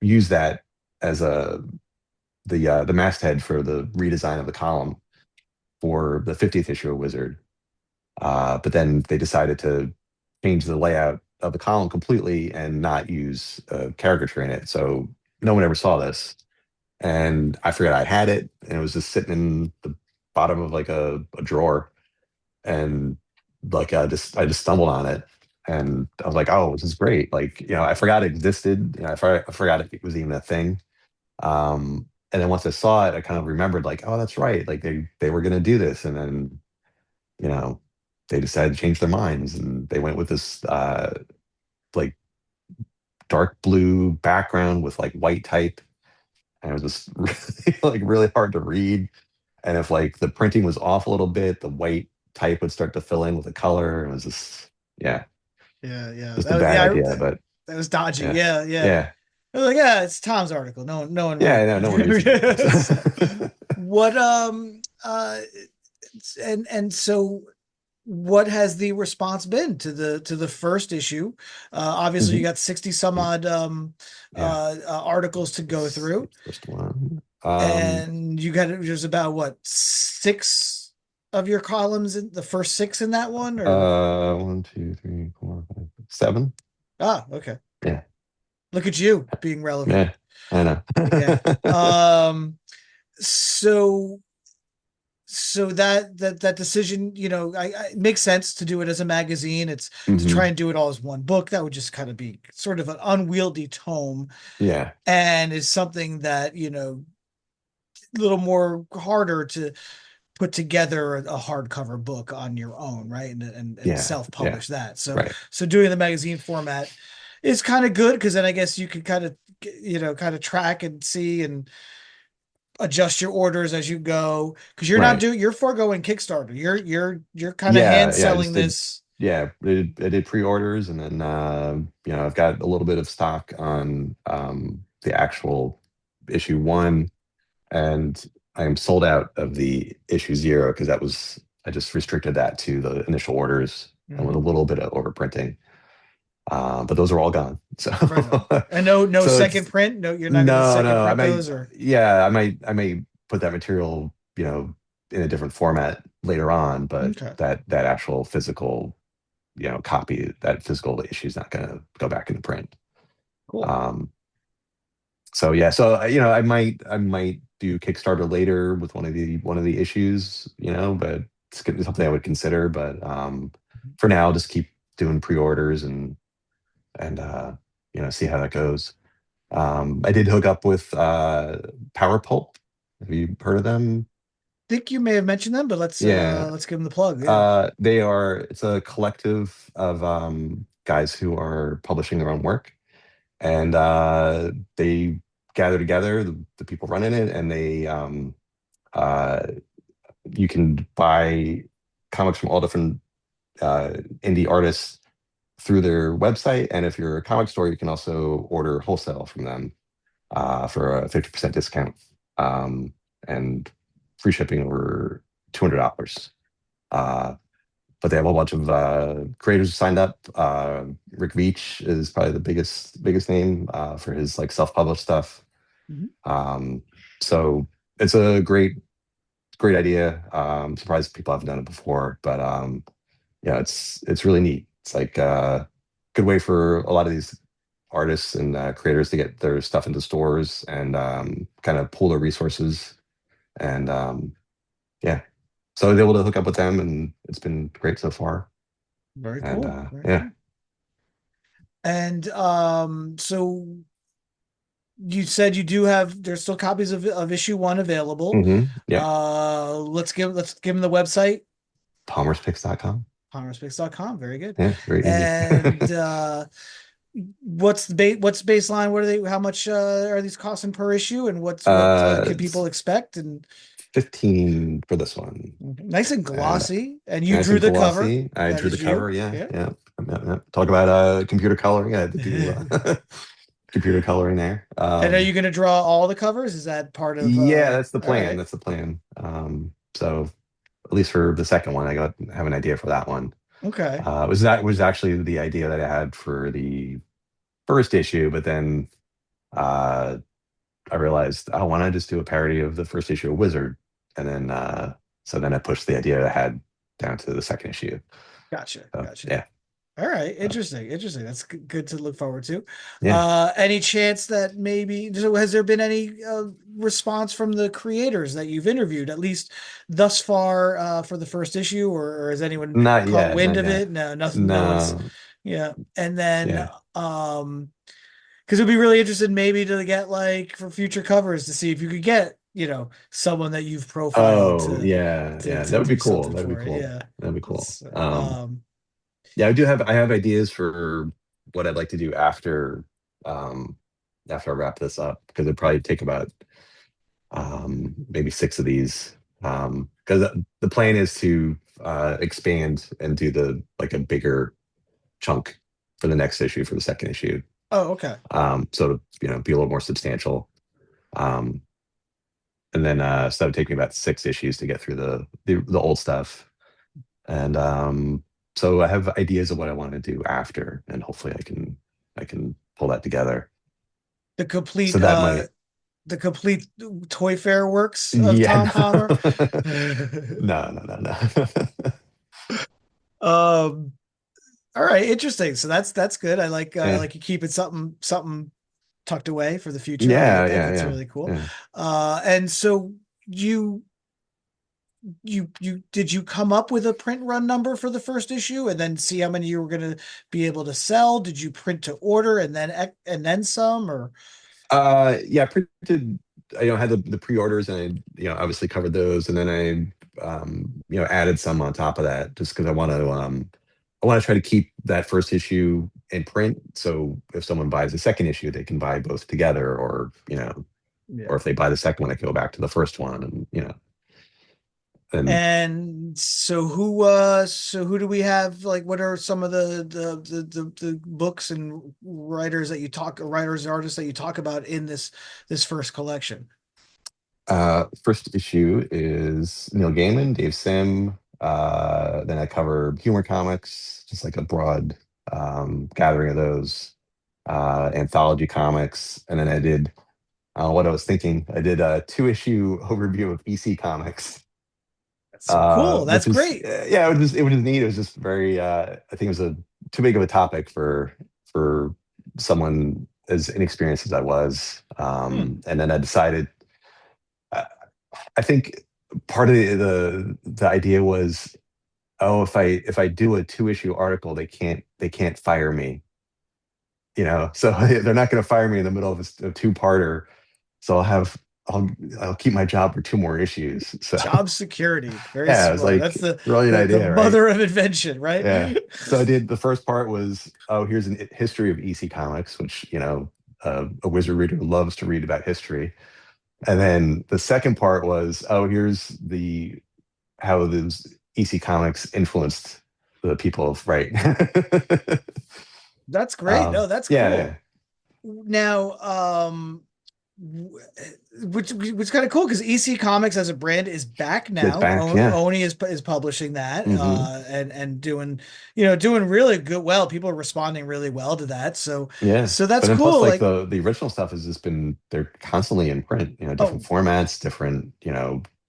S3: use that as the masthead for the redesign of the column for the 50th issue of Wizard. But then they decided to change the layout of the column completely and not use a caricature in it. So no one ever saw this. And I forgot I had it, and it was just sitting in the bottom of like a drawer. And like I just stumbled on it, and I was like, oh, this is great. Like, I forgot it existed. I forgot it was even a thing. And then once I saw it, I kind of remembered like, oh, that's right. Like they were gonna do this, and then you know they decided to change their minds, and they went with this like dark blue background with like white type, and it was just really hard to read. And if like the printing was off a little bit, the white type would start to fill in with the color. It was just, yeah,
S2: Yeah, yeah,
S3: just a bad idea. But
S2: that was dodgy.
S3: yeah,
S2: Yeah, yeah.
S3: yeah,
S2: I was like, yeah, it's Tom's article. No one
S3: yeah.
S2: really.
S3: No one reads
S2: So,
S3: it.
S2: what and so what has the response been to the first issue? Obviously you
S3: Mhm.
S2: got 60 some odd
S3: Yeah,
S2: articles to go
S3: let's see,
S2: through,
S3: first one.
S2: and you got, there's about what, six of your columns in the first six in that one, or?
S3: One, two, three, four, five, seven.
S2: Ah, okay.
S3: Yeah,
S2: Look at you being relevant.
S3: yeah, I know.
S2: Yeah. So that decision, it makes sense to do it as a magazine. It's to try
S3: Hmm.
S2: and do it all as one book. That would just kind of be sort of an unwieldy tome,
S3: Yeah,
S2: and is something that, a little more harder to put together a hardcover book on your own, right? And
S3: yeah, yeah.
S2: self-publish that. So
S3: Right,
S2: doing the magazine format is kind of good, because then I guess you could kind of, kind of track and see and adjust your orders as you go, because you're not
S3: right.
S2: doing, you're foregoing Kickstarter. You're kind of hand
S3: Yeah, yeah. I
S2: selling
S3: just did.
S2: this.
S3: I did pre-orders, and then I've got a little bit of stock on the actual issue 1, and I am sold out of the issue 0 because I just restricted that to the initial orders and with a little bit of overprinting. But those are all gone. So
S2: Right on. And no
S3: so
S2: second
S3: it's
S2: print. No, you're not going to
S3: no,
S2: second
S3: no.
S2: print those, or
S3: I may put that material, in a different format later on, but
S2: okay,
S3: that actual physical, copy, that physical issue is not going to go back into print.
S2: cool.
S3: Um, so yeah, so I might do Kickstarter later with one of the issues, but it's something I would consider. But for now, I'll just keep doing pre-orders and see how that goes. I did hook up with Power Pulp. Have you heard of them?
S2: Think you may have mentioned them, but
S3: Yeah.
S2: let's give them the plug. Yeah.
S3: It's a collective of guys who are publishing their own work, and they gather together, the people running it, and uh, you can buy comics from all different indie artists through their website. And if you're a comic store, you can also order wholesale from them for a 50% discount, and free shipping over $200. Uh, but they have a whole bunch of creators signed up. Rick Veitch is probably the biggest name for his like self-published stuff.
S2: Mhm.
S3: So it's a great idea. Surprised people haven't done it before, but yeah, it's really neat. It's like a good way for a lot of these artists and creators to get their stuff into stores and kind of pool their resources. And yeah, so I was able to hook up with them, and it's been great so far.
S2: Very
S3: And
S2: cool. Very
S3: yeah.
S2: cool. And so you said you do have there's still copies of issue 1 available.
S3: Yeah.
S2: Let's give them the website,
S3: Palmerspicks.com.
S2: palmerspix.com. Very good.
S3: Yeah, very easy.
S2: And what's baseline? What are they? How much are these costing per issue? And what can people
S3: It's
S2: expect? And
S3: 15 for this one.
S2: nice and
S3: And
S2: glossy. And you
S3: nice
S2: drew
S3: and
S2: the cover.
S3: glossy. I
S2: That
S3: drew the
S2: is you.
S3: cover. Yeah,
S2: Yeah.
S3: yeah. Talk about computer coloring. I had to do computer coloring there.
S2: And are you going to draw all the covers? Is that part of?
S3: Yeah, that's the
S2: All
S3: plan.
S2: right.
S3: That's the plan. So at least for the second one, have an idea for that one.
S2: Okay.
S3: Was actually the idea that I had for the first issue, but then I realized I want to just do a parody of the first issue of Wizard, and then so then I pushed the idea I had down to the second issue.
S2: Gotcha.
S3: So,
S2: Gotcha.
S3: yeah.
S2: All right. Interesting. That's good to look forward to.
S3: Yeah.
S2: Any chance that maybe has there been any response from the creators that you've interviewed, at least thus far, for the first issue, or has anyone
S3: Not
S2: caught
S3: yet.
S2: wind
S3: Not
S2: of
S3: yet.
S2: it? No, nothing. No one's.
S3: No.
S2: Yeah. And then
S3: Yeah.
S2: because it'd be really interested maybe to get like for future covers to see if you could get someone that you've profiled
S3: Oh, yeah. Yeah.
S2: to
S3: That would be
S2: do
S3: cool.
S2: something
S3: That'd be
S2: for it.
S3: cool.
S2: Yeah.
S3: That'd be cool.
S2: So,
S3: Yeah, I have ideas for what I'd like to do after I wrap this up, because it'd probably take about maybe 6 of these. Because the plan is to expand and do a bigger chunk for the next issue, for the second issue.
S2: oh, okay.
S3: So to, be a little more substantial. Um, and then so that would take me about 6 issues to get through the old stuff. And so I have ideas of what I want to do after, and hopefully I can pull that together.
S2: The complete
S3: So that might
S2: the complete Toy Fair works of
S3: yeah.
S2: Tom Palmer.
S3: No.
S2: All right, interesting. So that's good. I
S3: Yeah.
S2: like you keep it something tucked away for the future. I
S3: Yeah,
S2: like that.
S3: yeah,
S2: That's
S3: yeah,
S2: really cool.
S3: yeah.
S2: And so did you come up with a print run number for the first issue and then see how many you were going to be able to sell? Did you print to order and then some, or?
S3: Yeah, I printed. I had the pre-orders, and obviously covered those, and then I added some on top of that, just because I want to try to keep that first issue in print. So if someone buys the second issue, they can buy both together, or
S2: Yeah.
S3: or if they buy the second one, they can go back to the first one, and And
S2: And so who do we have? Like, what are some of the books and writers and artists that you talk about in this first collection?
S3: first issue is Neil Gaiman, Dave Sim. Then I cover humor comics, just like a broad gathering of those, anthology comics. And then I did what I was thinking. I did a 2 issue overview of EC Comics,
S2: That's cool. That's
S3: which is
S2: great.
S3: yeah, it was neat. It was just very I think it was a too big of a topic for someone as inexperienced as I was.
S2: Hmm.
S3: And then I decided I, I think part of the idea was, oh, if I do a 2 issue article, they can't fire me, so they're not going to fire me in the middle of a two-parter. So I'll keep my job for 2 more issues. So
S2: Job security. Very
S3: yeah, it was
S2: smart. That's
S3: like brilliant
S2: the
S3: idea, right?
S2: mother of invention, right?
S3: Yeah. So I did the first part was, oh, here's a history of EC Comics, which a wizard reader loves to read about history. And then the second part was, oh, here's the how those EC Comics influenced the people of right.
S2: That's great. No, that's
S3: Yeah,
S2: cool.
S3: yeah.
S2: Now, which kind of cool because EC Comics as a brand is back
S3: It's
S2: now.
S3: back. Yeah.
S2: Oni is publishing that
S3: Hmm.
S2: and doing really good. Well, people are responding really well to that.
S3: Yeah.
S2: So
S3: But
S2: that's
S3: then plus
S2: cool.
S3: like
S2: Like,
S3: the original stuff has just been they're constantly in print, different
S2: oh
S3: formats, different,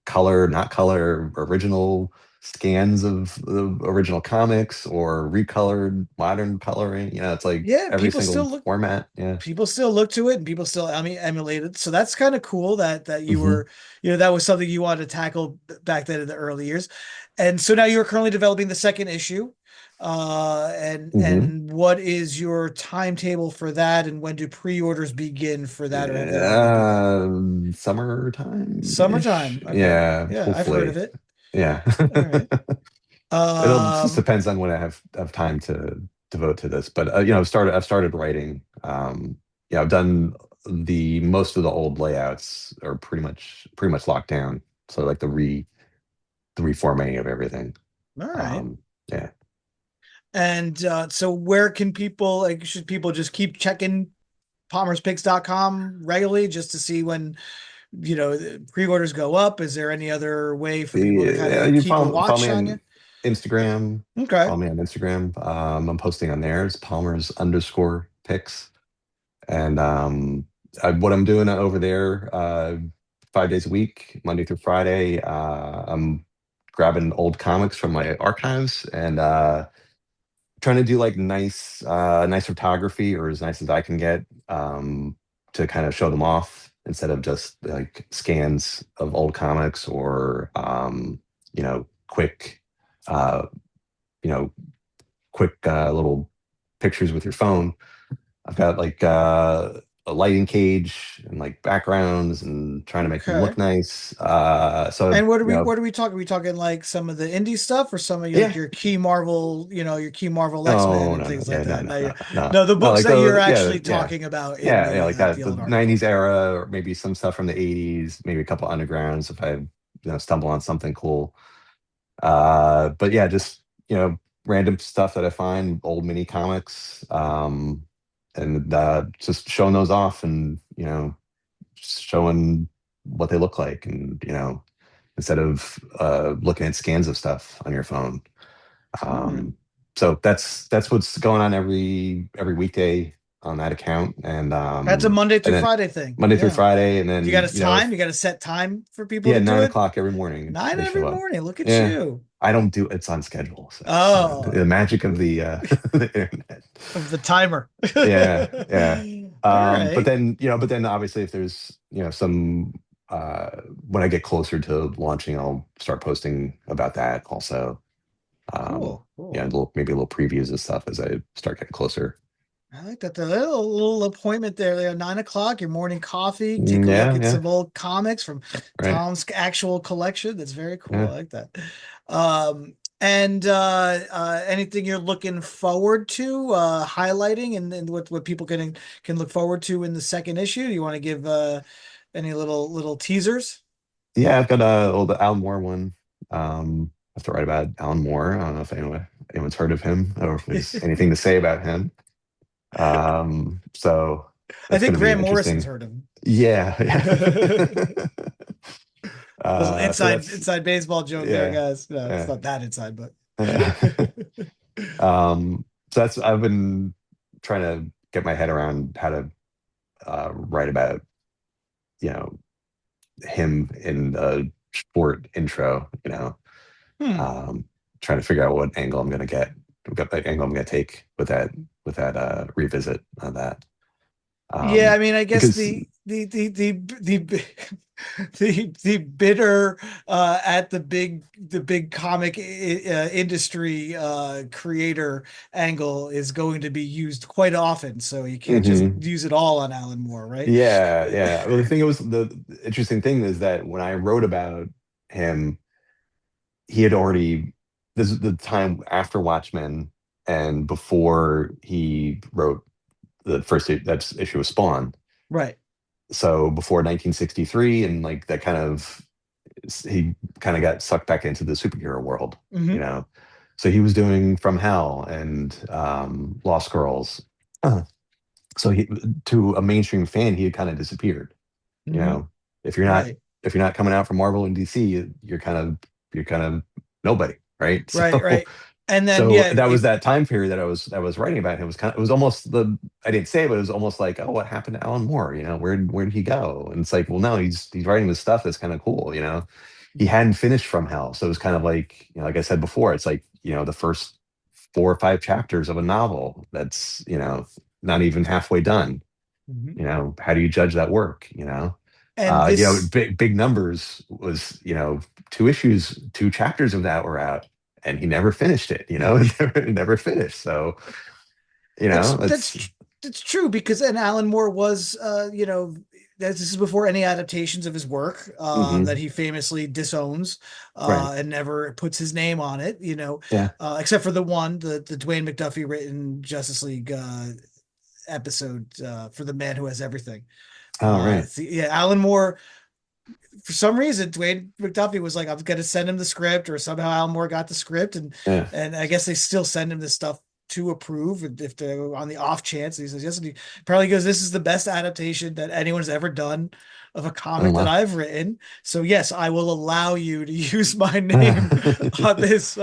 S3: color, not color, original scans of the original comics or recolored modern coloring. It's like
S2: yeah,
S3: every single format. Yeah.
S2: people still look to it and people still emulate it. So that's kind of cool that you
S3: Hmm.
S2: were, that was something you wanted to tackle back then in the early years. And so now you're currently developing the second issue.
S3: Hmm.
S2: And what is your timetable for that? And when do pre-orders begin for that, or have they already begun?
S3: Summertime
S2: Summertime.
S3: ish.
S2: Okay.
S3: Yeah,
S2: Yeah, I've heard of
S3: hopefully.
S2: it.
S3: Yeah.
S2: All right.
S3: It'll just
S2: Um,
S3: depends on when I have time to devote to this. But I've started writing. Yeah, I've done the most of the old layouts are pretty much locked down. So like the reformatting of everything.
S2: all right.
S3: Um, yeah.
S2: And so where can people like should people just keep checking palmerspicks.com regularly just to see when the pre-orders go up? Is there any other way for people to kind
S3: Yeah,
S2: of
S3: you
S2: keep a
S3: follow
S2: watch
S3: me
S2: on you?
S3: on Instagram.
S2: Okay.
S3: Follow me on Instagram. I'm posting on there. It's Palmer's_pics. And what I'm doing over there, 5 days a week, Monday through Friday, I'm grabbing old comics from my archives and trying to do like nice photography, or as nice as I can get, to kind of show them off instead of just like scans of old comics or quick, uh, you know, little pictures with your phone. I've got like a lighting cage and like backgrounds and trying to make them
S2: Okay.
S3: look nice. So
S2: And what are we talking? Are we talking like some of the indie stuff or some of
S3: yeah.
S2: your key Marvel, your key Marvel X-Men
S3: Oh
S2: and
S3: no, no,
S2: things like
S3: yeah, no,
S2: that?
S3: no,
S2: No,
S3: no, no,
S2: no, the
S3: no,
S2: books
S3: like
S2: that you're
S3: yeah,
S2: actually
S3: yeah,
S2: talking about in
S3: yeah, like
S2: the
S3: that, the
S2: old
S3: '90s
S2: articles.
S3: era, or maybe some stuff from the '80s, maybe a couple undergrounds if I stumble on something cool. But yeah, just random stuff that I find, old mini comics, and just showing those off, and just showing what they look like, and instead of looking at scans of stuff on your phone.
S2: All right.
S3: So that's what's going on every weekday on that account, and
S2: That's a Monday
S3: and
S2: through
S3: then
S2: Friday thing.
S3: Monday through
S2: Yeah.
S3: Friday, and
S2: You got
S3: then
S2: a time? You got a set time for people
S3: yeah,
S2: to do
S3: nine
S2: it?
S3: o'clock every morning
S2: Nine
S3: they
S2: every
S3: show up.
S2: morning. Look at
S3: Yeah,
S2: you.
S3: I don't do it's on schedule, so the
S2: Oh,
S3: magic of the the internet.
S2: of the timer.
S3: Yeah, yeah.
S2: All
S3: But
S2: right.
S3: then obviously if there's some when I get closer to launching, I'll start posting about that also.
S2: Cool.
S3: Yeah,
S2: Cool.
S3: maybe a little previews and stuff as I start getting closer.
S2: I like that. The little appointment there, 9 o'clock, your morning coffee. Take a look
S3: Yeah,
S2: at
S3: yeah,
S2: some old comics from
S3: right.
S2: Tom's actual collection. That's very cool.
S3: Yeah.
S2: I like that. And anything you're looking forward to highlighting and what people can look forward to in the second issue? Do you want to give any little teasers?
S3: Yeah, I've got the Al Moore one I have to write about Alan Moore. I don't know if anyone's heard of him or if there's anything to say about him. So
S2: I
S3: that's
S2: think
S3: going to be
S2: Grant Morrison's
S3: interesting.
S2: heard of him.
S3: Yeah, yeah.
S2: Little
S3: So
S2: inside
S3: that's
S2: inside baseball joke there,
S3: yeah,
S2: guys. No, it's
S3: yeah.
S2: not that inside, but
S3: So that's I've been trying to get my head around how to write about you know him in a short intro.
S2: hmm.
S3: Um, Trying to figure out what angle I'm gonna what angle I'm gonna take with that revisit on that.
S2: Yeah, I mean, I guess
S3: Because
S2: the bidder at the big comic industry creator angle is going to be used quite often, so you can't just
S3: Mhm.
S2: use it all on Alan Moore, right?
S3: Yeah, yeah. Well, the interesting thing is that when I wrote about him, he had already this is the time after Watchmen and before he wrote the first that's issue of Spawn.
S2: Right.
S3: So before 1963, and like that kind of he kind of got sucked back into the superhero world, you
S2: Hmm.
S3: know. So he was doing From Hell and Lost Girls. Uh, So he to a mainstream fan, he had kind of disappeared. You
S2: Hmm.
S3: know, if you're not
S2: Right.
S3: if you're not coming out from Marvel and DC, you're kind of nobody, right?
S2: Right.
S3: So
S2: Right. And then
S3: so
S2: yeah,
S3: that was that time period that I was writing about him. It was almost I didn't say it, but it was almost like, oh, what happened to Alan Moore? Where did he go? And it's like, well, no, he's writing this stuff that's kind of cool. He hadn't finished From Hell, so it was kind of like, like I said before, it's like, the first 4 or 5 chapters of a novel that's not even halfway done.
S2: Mhm.
S3: How do you judge that work?
S2: And this
S3: Big Numbers was, 2 issues, 2 chapters of that were out, and he never finished it. Never finished. So,
S2: That's
S3: it's
S2: that's true because and Alan Moore was this is before any adaptations of his work that
S3: hmm
S2: he famously disowns
S3: right.
S2: and never puts his name on it,
S3: Yeah.
S2: except for the Dwayne McDuffie written Justice League episode for the man who has everything.
S3: Oh, right.
S2: Yeah, Alan Moore for some reason, Dwayne McDuffie was like, I'm gonna send him the script, or somehow Alan Moore got the script, and
S3: Yeah.
S2: and I guess they still send him this stuff to approve if they're on the off chance. He says yes, and he probably goes, "This is the best adaptation that anyone's ever done of a
S3: Oh,
S2: comic that
S3: wow.
S2: I've written. So yes, I will allow you to use my name on this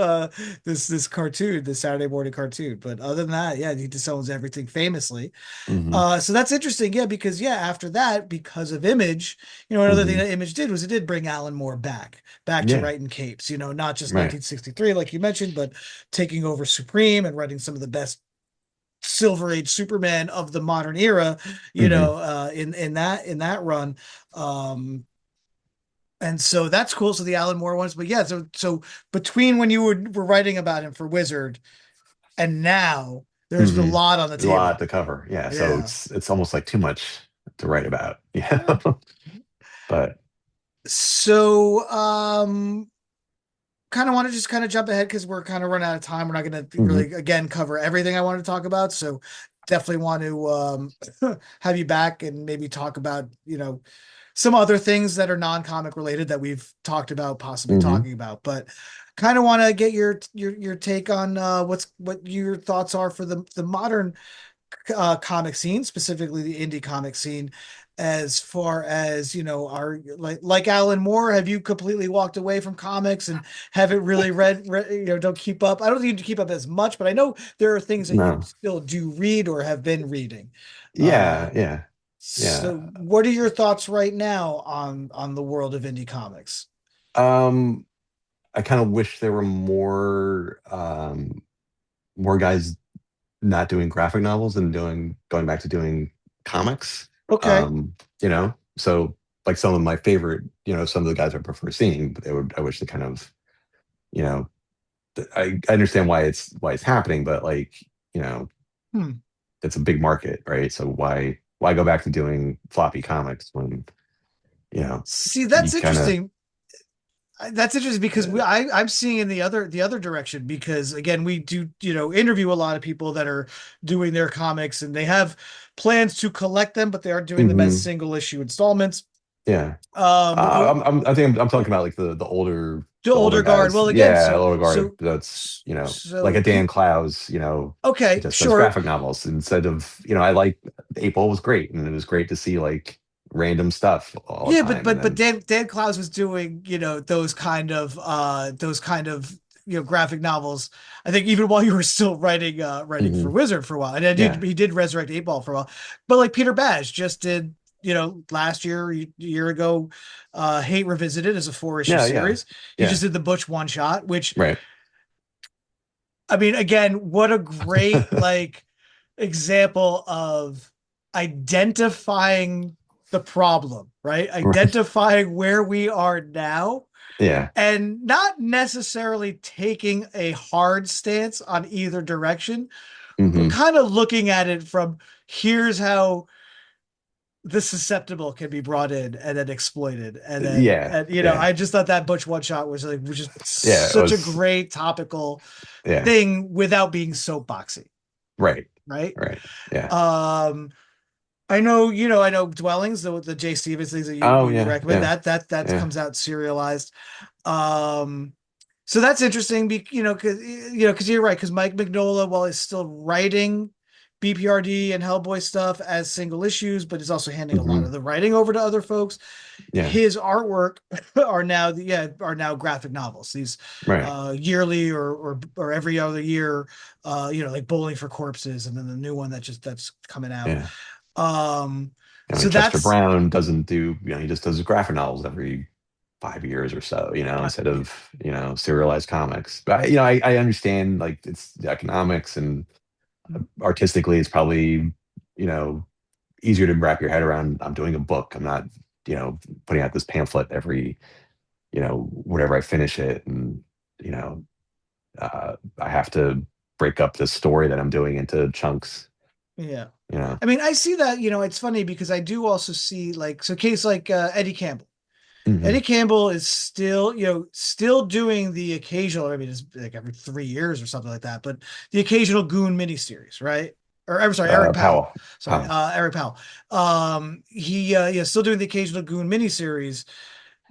S2: cartoon, this Saturday morning cartoon." But other than that, yeah, he disowns everything famously.
S3: hmm
S2: So that's interesting, yeah, because yeah, after that, because of Image, another thing
S3: hmm
S2: that Image did was it did bring Alan Moore back to
S3: Yeah.
S2: writing capes, not just
S3: Right.
S2: 1963, like you mentioned, but taking over Supreme and writing some of the best Silver Age Superman of the modern era,
S3: hmm
S2: in that run. Um, and so that's cool. So the Alan Moore ones, but yeah, so between when you were writing about him for Wizard and now, there's a
S3: hmm
S2: lot on the
S3: A lot
S2: table.
S3: to cover. Yeah. So
S2: Yeah.
S3: it's almost like too much to write about. Yeah.
S2: Yeah.
S3: But
S2: So, kind of want to just kind of jump ahead because we're kind of running out of time. We're not going to
S3: hmm
S2: really, again, cover everything I wanted to talk about. So, definitely want to have you back and maybe talk about, some other things that are non-comic related that we've talked about, possibly
S3: hmm
S2: talking about. But kind of want to get your take on what your thoughts are for the modern comic scene, specifically the indie comic scene, as far as are like Alan Moore. Have you completely walked away from comics and haven't really read, don't keep up? I don't think you keep up as much, but I know there are things that you
S3: No.
S2: still do read or have been reading.
S3: Yeah. Yeah.
S2: So
S3: Yeah.
S2: what are your thoughts right now on the world of indie comics?
S3: Um, I kind of wish there were more guys not doing graphic novels and going back to doing comics.
S2: Okay.
S3: So like some of my favorite, some of the guys I prefer seeing, but I wish they kind of, you know, I understand why it's happening, but like, you know,
S2: Hmm.
S3: it's a big market, right? So why go back to doing floppy comics when, you know,
S2: See,
S3: you
S2: that's
S3: kind of
S2: interesting. That's interesting because I'm seeing in the other direction because again we do interview a lot of people that are doing their comics and they have plans to collect them but they are doing them as
S3: mhm,
S2: single issue installments.
S3: yeah.
S2: Um,
S3: I think I'm talking about like the older
S2: The
S3: the older
S2: older guard.
S3: guys.
S2: Well, again,
S3: Yeah,
S2: so
S3: older guard.
S2: so
S3: That's, like
S2: so
S3: a Dan Clowes,
S2: okay,
S3: just does
S2: sure.
S3: graphic novels instead of, I like Eight Ball was great, and it was great to see like random stuff all the
S2: Yeah, but
S3: time. And
S2: but but
S3: then
S2: Dan Clowes was doing, those kind of graphic novels. I think even while you were still writing for
S3: Mhm.
S2: Wizard for a while, and
S3: Yeah,
S2: he did resurrect Eight Ball for a while. But like Peter Badge just did, last year, year ago, Hate Revisited as a 4 issue
S3: yeah, yeah,
S2: series. He
S3: yeah.
S2: just did the Butch one shot, which,
S3: Right.
S2: I mean, again, what a great like example of identifying the problem, right?
S3: Right.
S2: Identifying where we are now
S3: Yeah.
S2: and not necessarily taking a hard stance on either direction, but
S3: Hmm.
S2: kind of looking at it from here's how the susceptible can be brought in and then exploited.
S3: Yeah. Yeah.
S2: I just thought that Butch one shot was just
S3: Yeah. It
S2: such a
S3: was.
S2: great topical
S3: Yeah.
S2: thing without being soapboxy,
S3: Right.
S2: right?
S3: Right. Yeah.
S2: Um, I know Dwellings, the Jay Stevens things that
S3: Oh
S2: you
S3: yeah.
S2: recommend,
S3: Yeah.
S2: that
S3: Yeah.
S2: comes out serialized. Um, so that's interesting, because you're right, because Mike Mignola, while he's still writing BPRD and Hellboy stuff as single issues, but he's also handing a lot of
S3: Hmm.
S2: the writing over to other folks.
S3: Yeah.
S2: His artwork are now graphic novels. These
S3: Right.
S2: yearly or every other year, like Bowling for Corpses, and then the new one that's coming out.
S3: Yeah.
S2: Um,
S3: I mean,
S2: so
S3: Chester
S2: that's
S3: Brown doesn't do, he just does graphic novels every 5 years or so, instead of, serialized comics. But, I understand like it's the economics, and artistically it's probably, you know, easier to wrap your head around. I'm doing a book. I'm not, putting out this pamphlet every, whenever I finish it. And, you know, I have to break up the story that I'm doing into chunks,
S2: yeah.
S3: you know.
S2: I mean, I see that, it's funny because I do also see like so case like Eddie Campbell.
S3: Hmm.
S2: Eddie Campbell is still, still doing the occasional, I mean, it's like every 3 years or something like that, but the occasional Goon miniseries, right? Or I'm sorry, Eric Powell.
S3: Powell.
S2: Sorry,
S3: Powell.
S2: Eric Powell. Still doing the occasional Goon miniseries,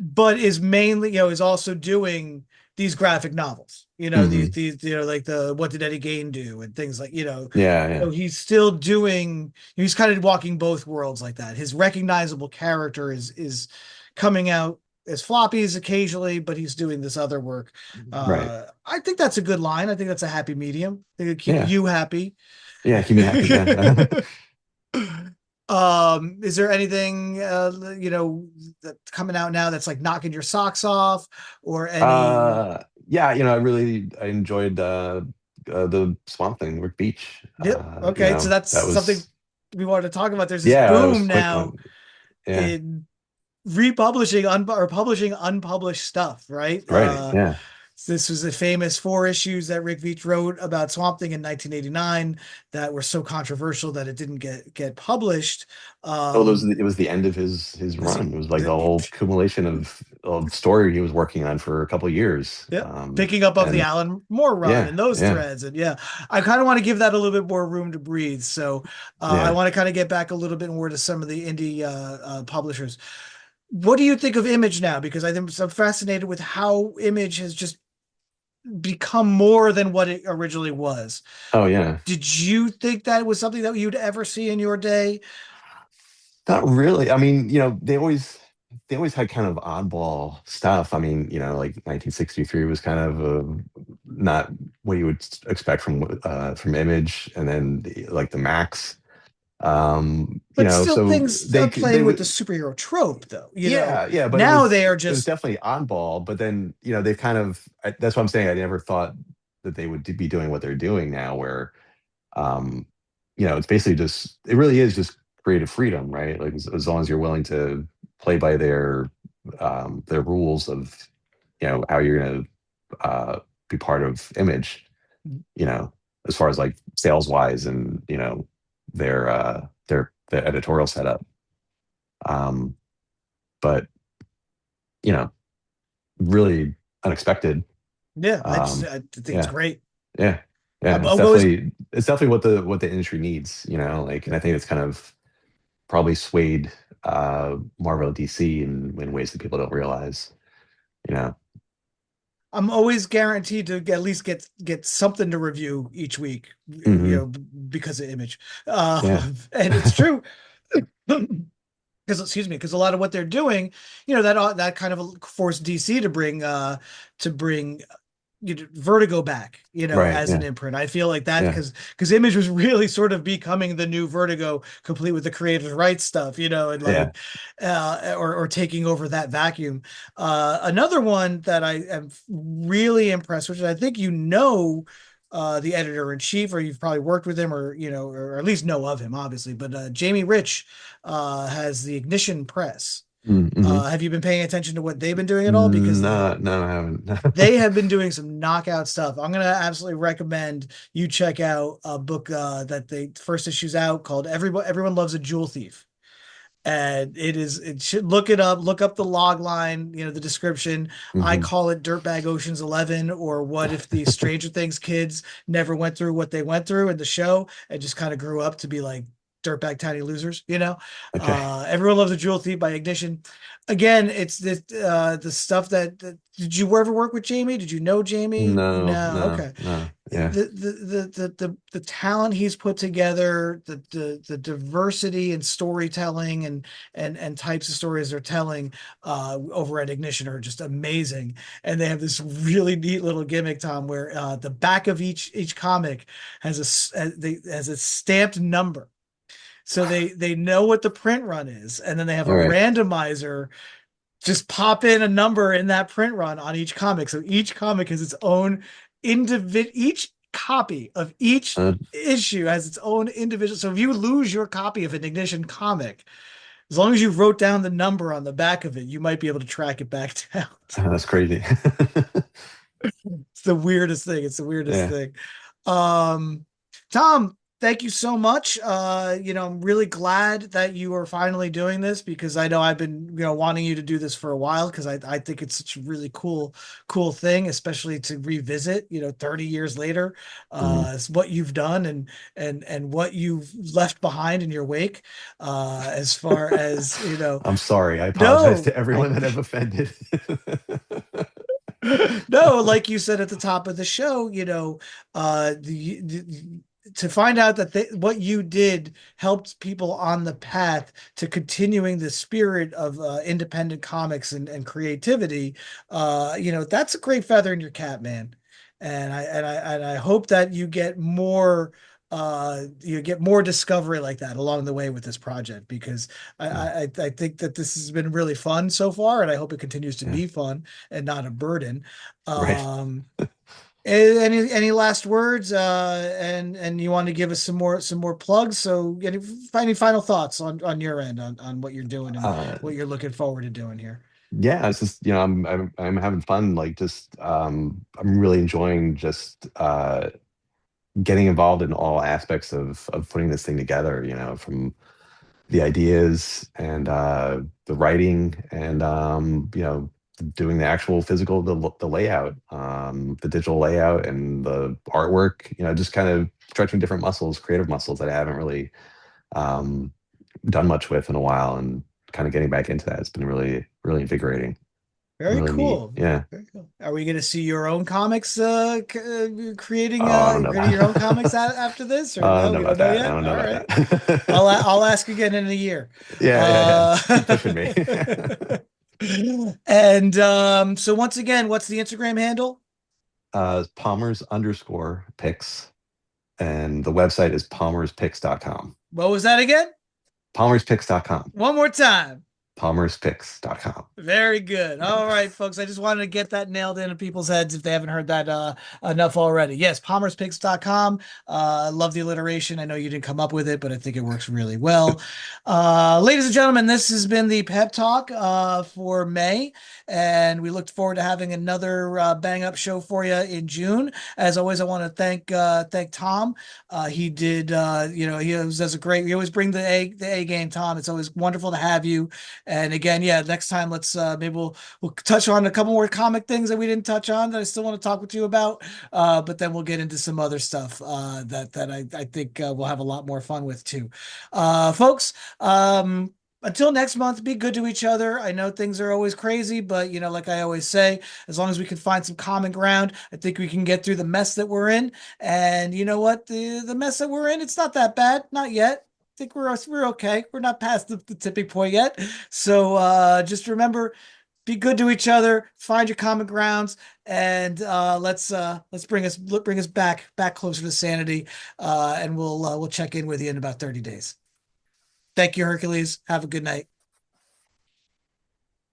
S2: but is mainly, is also doing these graphic novels,
S3: Hmm.
S2: like the What Did Eddie Gain Do and things like,
S3: Yeah,
S2: so
S3: yeah.
S2: he's still doing, he's kind of walking both worlds like that. His recognizable character is coming out as floppies occasionally, but he's doing this other work.
S3: Right.
S2: I think that's a good line. I think that's a happy medium. I think it'll keep
S3: Yeah.
S2: you happy.
S3: Yeah. Keep me happy. Yeah.
S2: Is there anything that's coming out now that's like knocking your socks off or any?
S3: Yeah, I enjoyed the Swamp Thing, Rick Beach.
S2: Yep. Okay, so that's
S3: That
S2: something
S3: was,
S2: we wanted to talk about. There's this
S3: yeah, that was
S2: boom
S3: a quick
S2: now
S3: one. Yeah.
S2: in republishing or publishing unpublished stuff, right?
S3: Right. Yeah.
S2: This was the famous 4 issues that Rick Veitch wrote about Swamp Thing in 1989 that were so controversial that it didn't get published.
S3: Oh,
S2: Um,
S3: it was the end of his
S2: this,
S3: run. It was like the whole accumulation of story he was working on for a couple of years.
S2: yeah, picking up of the
S3: And
S2: Alan Moore run
S3: yeah,
S2: and those
S3: yeah,
S2: threads, and yeah, I kind of want to give that a little bit more room to breathe. So I
S3: yeah.
S2: want to kind of get back a little bit more to some of the indie publishers. What do you think of Image now? Because I'm fascinated with how Image has just become more than what it originally was.
S3: Oh yeah.
S2: Did you think that was something that you'd ever see in your day?
S3: Not really. I mean, they always had kind of oddball stuff. I mean, like 1963 was kind of not what you would expect from Image, and then like the Max.
S2: But still,
S3: So
S2: things are
S3: they
S2: playing with the
S3: would,
S2: superhero trope, though.
S3: yeah, yeah, but
S2: Now they are
S3: it was
S2: just
S3: definitely oddball. But then, they've kind of, that's what I'm saying. I never thought that they would be doing what they're doing now, where um, it's basically just, it really is just creative freedom, right? Like as long as you're willing to play by their rules of, how you're going to be part of Image, you know, as far as like sales wise, and their editorial setup. Um, but you know, really unexpected.
S2: yeah. I think it's
S3: Yeah,
S2: great.
S3: yeah, yeah.
S2: I've always
S3: It's definitely what the industry needs. Like, and I think it's kind of probably swayed Marvel and DC in ways that people don't realize. You know.
S2: I'm always guaranteed to at least get something to review each week,
S3: Hmm.
S2: because of Image.
S3: Yeah.
S2: And it's true. Because excuse me, because a lot of what they're doing, that kind of forced DC to bring Vertigo back,
S3: Right.
S2: as an
S3: Yeah.
S2: imprint. I feel like that
S3: Yeah.
S2: because Image was really sort of becoming the new Vertigo, complete with the creative rights stuff, and
S3: Yeah.
S2: like, or taking over that vacuum. Another one that I am really impressed, which I think the editor in chief, or you've probably worked with him, or at least know of him, obviously. But Jamie Rich has the Ignition Press.
S3: Mm-hmm.
S2: Have you been paying attention to what they've been doing at all? Because
S3: No, no, I
S2: they
S3: haven't.
S2: have been doing some knockout stuff. I'm gonna absolutely recommend you check out a book that they first issue's out called Everyone Loves a Jewel Thief. And it should look up the log line, the description. I
S3: Hmm.
S2: call it Dirtbag Oceans 11, or what if the Stranger Things kids never went through what they went through in the show and just kind of grew up to be like dirtbag tiny losers.
S3: Okay.
S2: Everyone Loves a Jewel Thief by Ignition. Again, it's the stuff did you ever work with Jamie? Did you know Jamie?
S3: No,
S2: No.
S3: no,
S2: Okay.
S3: no. Yeah.
S2: The talent he's put together, the diversity in storytelling and types of stories they're telling over at Ignition are just amazing. And they have this really neat little gimmick, Tom, where the back of each comic has a stamped number. So they know what the print run is, and then they have a
S3: All right.
S2: randomizer just pop in a number in that print run on each comic. So each comic has its own each copy of each
S3: Uh,
S2: issue has its own individual. So if you lose your copy of an Ignition comic, as long as you wrote down the number on the back of it, you might be able to track it back down.
S3: that's crazy.
S2: It's the weirdest thing. It's the weirdest
S3: Yeah.
S2: thing. Um, Tom, thank you so much. I'm really glad that you are finally doing this, because I know I've been, wanting you to do this for a while, because I think it's such a really cool thing, especially to revisit, 30 years later,
S3: Mhm.
S2: is what you've done and what you've left behind in your wake, as far as,
S3: I'm sorry. I apologize
S2: no,
S3: to everyone that I've offended.
S2: no, like you said at the top of the show, to find out that what you did helped people on the path to continuing the spirit of independent comics and creativity, that's a great feather in your cap, man. And I hope that you get more discovery like that along the way with this project, because
S3: Yeah.
S2: I think that this has been really fun so far, and I hope it continues to
S3: Yeah.
S2: be fun and not a burden.
S3: Right.
S2: Um, any last words? And you want to give us some more plugs? So any final thoughts on your end on what you're doing and
S3: Uh,
S2: what you're looking forward to doing here?
S3: yeah, it's just, I'm having fun. Like, just I'm really enjoying just getting involved in all aspects of putting this thing together, from the ideas and the writing and doing the actual physical the layout, the digital layout and the artwork, just kind of stretching different muscles, creative muscles that I haven't really um, done much with in a while, and kind of getting back into that. It's been really, really invigorating and
S2: Very
S3: really neat.
S2: cool.
S3: Yeah.
S2: Very cool. Are we going to see your own comics creating
S3: Oh, I don't know
S2: creating your own comics
S3: about
S2: after this,
S3: I
S2: or
S3: don't
S2: no?
S3: know
S2: We don't
S3: about
S2: know
S3: that. I
S2: yet.
S3: don't know
S2: All
S3: about
S2: right.
S3: that.
S2: I'll ask again in a year.
S3: Yeah, yeah, yeah.
S2: Uh,
S3: Just keep pushing me.
S2: and so once again, what's the Instagram handle?
S3: Palmer's underscore picks, and the website is palmerspicks.com.
S2: What was that again?
S3: Palmerspicks.com.
S2: One more time.
S3: Palmerspicks.com.
S2: Very good. All right, folks. I just wanted to get that nailed into people's heads if they haven't heard that enough already. Yes, palmerspicks.com. I love the alliteration. I know you didn't come up with it, but I think it works really well. Ladies and gentlemen, this has been the Pep Talk for May, and we look forward to having another bang up show for you in June. As always, I want to thank Tom. He did, he always does a great. You always bring the A game, Tom. It's always wonderful to have you. And again, yeah, next time let's maybe we'll touch on a couple more comic things that we didn't touch on that I still want to talk with you about. But then we'll get into some other stuff that I think we'll have a lot more fun with too. Folks, until next month, be good to each other. I know things are always crazy, but like I always say, as long as we can find some common ground, I think we can get through the mess that we're in. And you know what? The mess that we're in, it's not that bad. Not yet. I think we're okay. We're not past the tipping point yet. So just remember, be good to each other, find your common grounds, and let's bring us back closer to sanity. And we'll check in with you in about 30 days. Thank you, Hercules. Have a good night.